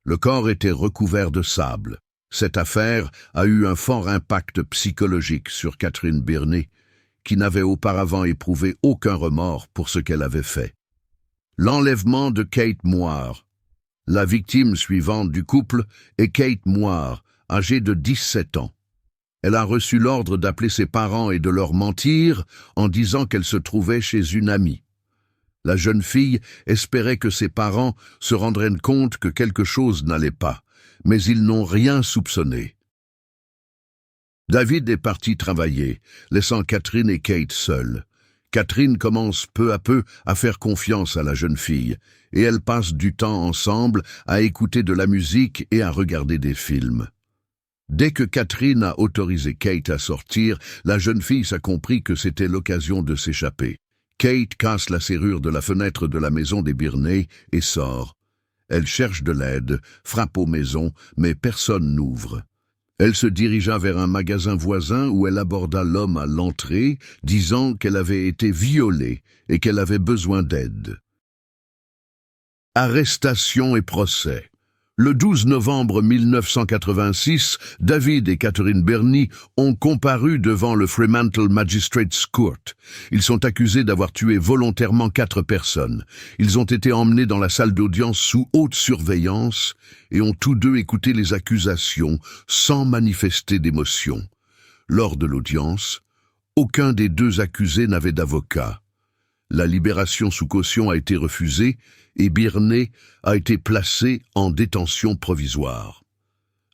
Le corps était recouvert de sable. Cette affaire a eu un fort impact psychologique sur Catherine Birney, qui n'avait auparavant éprouvé aucun remords pour ce qu'elle avait fait. L'enlèvement de Kate Moir. La victime suivante du couple est Kate Moir, âgée de 17 ans. Elle a reçu l'ordre d'appeler ses parents et de leur mentir en disant qu'elle se trouvait chez une amie. La jeune fille espérait que ses parents se rendraient compte que quelque chose n'allait pas, mais ils n'ont rien soupçonné. David est parti travailler, laissant Catherine et Kate seules. Catherine commence peu à peu à faire confiance à la jeune fille, et elles passent du temps ensemble à écouter de la musique et à regarder des films. Dès que Catherine a autorisé Kate à sortir, la jeune fille a compris que c'était l'occasion de s'échapper. Kate casse la serrure de la fenêtre de la maison des Birney et sort. Elle cherche de l'aide, frappe aux maisons, mais personne n'ouvre. Elle se dirigea vers un magasin voisin où elle aborda l'homme à l'entrée, disant qu'elle avait été violée et qu'elle avait besoin d'aide. Arrestation et procès. Le 12 novembre 1986, David et Catherine Birney ont comparu devant le Fremantle Magistrates Court. Ils sont accusés d'avoir tué volontairement 4 personnes. Ils ont été emmenés dans la salle d'audience sous haute surveillance et ont tous deux écouté les accusations sans manifester d'émotion. Lors de l'audience, aucun des 2 accusés n'avait d'avocat. La libération sous caution a été refusée et Birney a été placé en détention provisoire.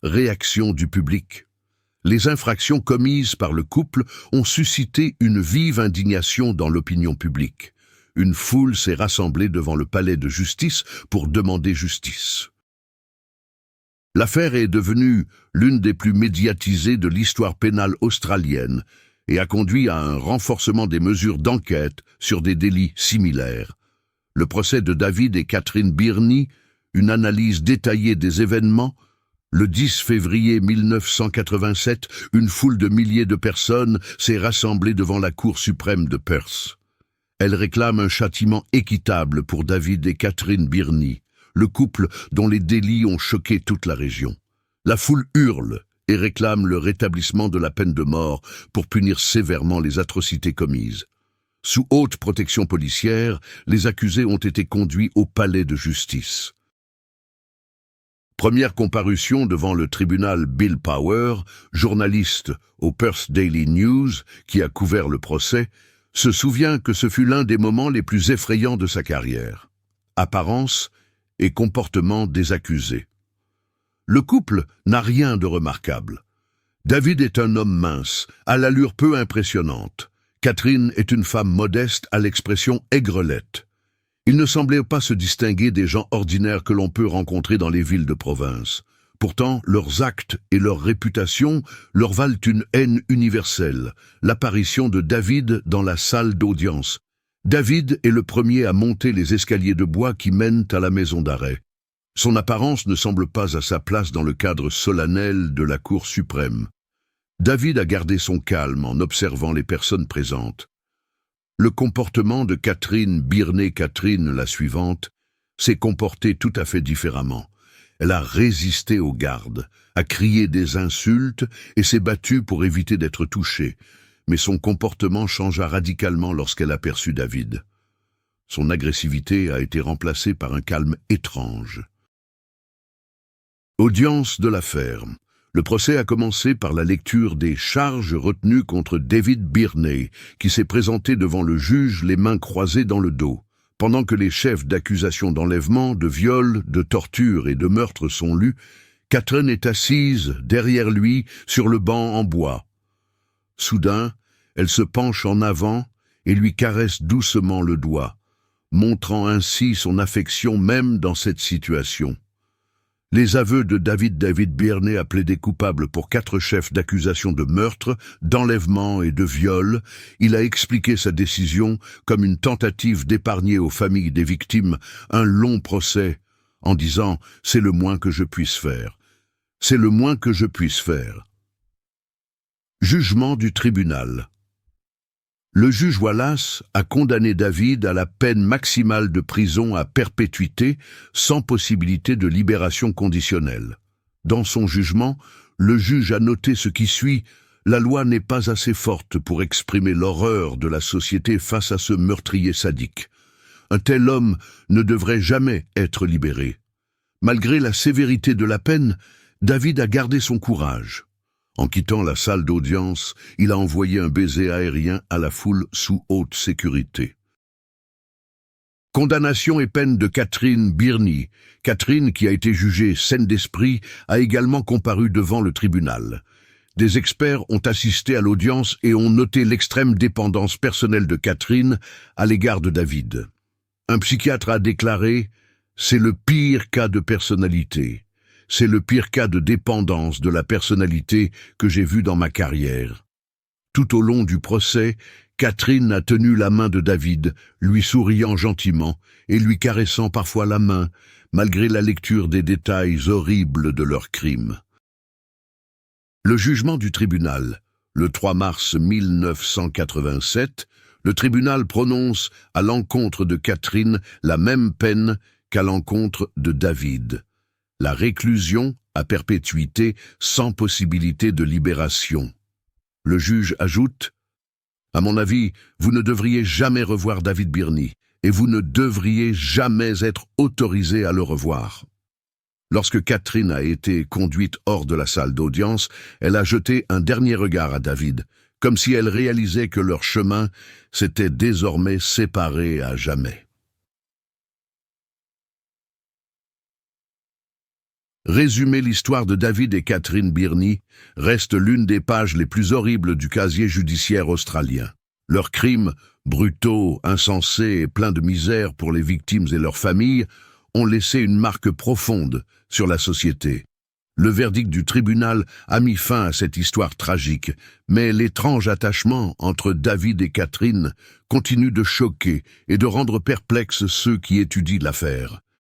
Réaction du public. Les infractions commises par le couple ont suscité une vive indignation dans l'opinion publique. Une foule s'est rassemblée devant le palais de justice pour demander justice. L'affaire est devenue l'une des plus médiatisées de l'histoire pénale australienne et a conduit à un renforcement des mesures d'enquête sur des délits similaires. Le procès de David et Catherine Birney, une analyse détaillée des événements. Le 10 février 1987, une foule de milliers de personnes s'est rassemblée devant la Cour suprême de Perth. Elle réclame un châtiment équitable pour David et Catherine Birnie, le couple dont les délits ont choqué toute la région. La foule hurle et réclame le rétablissement de la peine de mort pour punir sévèrement les atrocités commises. Sous haute protection policière, les accusés ont été conduits au palais de justice. Première comparution devant le tribunal Bill Power, journaliste au Perth Daily News qui a couvert le procès, se souvient que ce fut l'un des moments les plus effrayants de sa carrière. Apparence et comportement des accusés. Le couple n'a rien de remarquable. David est un homme mince, à l'allure peu impressionnante. Catherine est une femme modeste à l'expression aigrelette. Ils ne semblaient pas se distinguer des gens ordinaires que l'on peut rencontrer dans les villes de province. Pourtant, leurs actes et leur réputation leur valent une haine universelle, l'apparition de David dans la salle d'audience. David est le premier à monter les escaliers de bois qui mènent à la maison d'arrêt. Son apparence ne semble pas à sa place dans le cadre solennel de la Cour suprême. David a gardé son calme en observant les personnes présentes. Le comportement de Catherine Birnie, Catherine, la suivante, s'est comporté tout à fait différemment. Elle a résisté aux gardes, a crié des insultes et s'est battue pour éviter d'être touchée. Mais son comportement changea radicalement lorsqu'elle aperçut David. Son agressivité a été remplacée par un calme étrange. Audience de l'affaire. Le procès a commencé par la lecture des charges retenues contre David Birnie, qui s'est présenté devant le juge les mains croisées dans le dos. Pendant que les chefs d'accusation d'enlèvement, de viol, de torture et de meurtre sont lus, Catherine est assise derrière lui sur le banc en bois. Soudain, elle se penche en avant et lui caresse doucement le doigt, montrant ainsi son affection même dans cette situation. Les aveux de David Birnie a plaidé coupable pour 4 chefs d'accusation de meurtre, d'enlèvement et de viol. Il a expliqué sa décision comme une tentative d'épargner aux familles des victimes un long procès, en disant « c'est le moins que je puisse faire. C'est le moins que je puisse faire. » Jugement du tribunal. Le juge Wallace a condamné David à la peine maximale de prison à perpétuité sans possibilité de libération conditionnelle. Dans son jugement, le juge a noté ce qui suit: la loi n'est pas assez forte pour exprimer l'horreur de la société face à ce meurtrier sadique. Un tel homme ne devrait jamais être libéré. Malgré la sévérité de la peine, David a gardé son courage. En quittant la salle d'audience, il a envoyé un baiser aérien à la foule sous haute sécurité. Condamnation et peine de Catherine Birnie. Catherine, qui a été jugée saine d'esprit, a également comparu devant le tribunal. Des experts ont assisté à l'audience et ont noté l'extrême dépendance personnelle de Catherine à l'égard de David. Un psychiatre a déclaré « c'est le pire cas de personnalité. C'est le pire cas de dépendance de la personnalité que j'ai vu dans ma carrière. » Tout au long du procès, Catherine a tenu la main de David, lui souriant gentiment et lui caressant parfois la main, malgré la lecture des détails horribles de leur crime. Le jugement du tribunal. Le 3 mars 1987, le tribunal prononce à l'encontre de Catherine la même peine qu'à l'encontre de David. La réclusion à perpétuité sans possibilité de libération. Le juge ajoute « À mon avis, vous ne devriez jamais revoir David Birnie et vous ne devriez jamais être autorisé à le revoir. » Lorsque Catherine a été conduite hors de la salle d'audience, elle a jeté un dernier regard à David, comme si elle réalisait que leur chemin s'était désormais séparé à jamais. Résumer l'histoire de David et Catherine Birnie reste l'une des pages les plus horribles du casier judiciaire australien. Leurs crimes, brutaux, insensés et pleins de misère pour les victimes et leurs familles, ont laissé une marque profonde sur la société. Le verdict du tribunal a mis fin à cette histoire tragique, mais l'étrange attachement entre David et Catherine continue de choquer et de rendre perplexes ceux qui étudient l'affaire.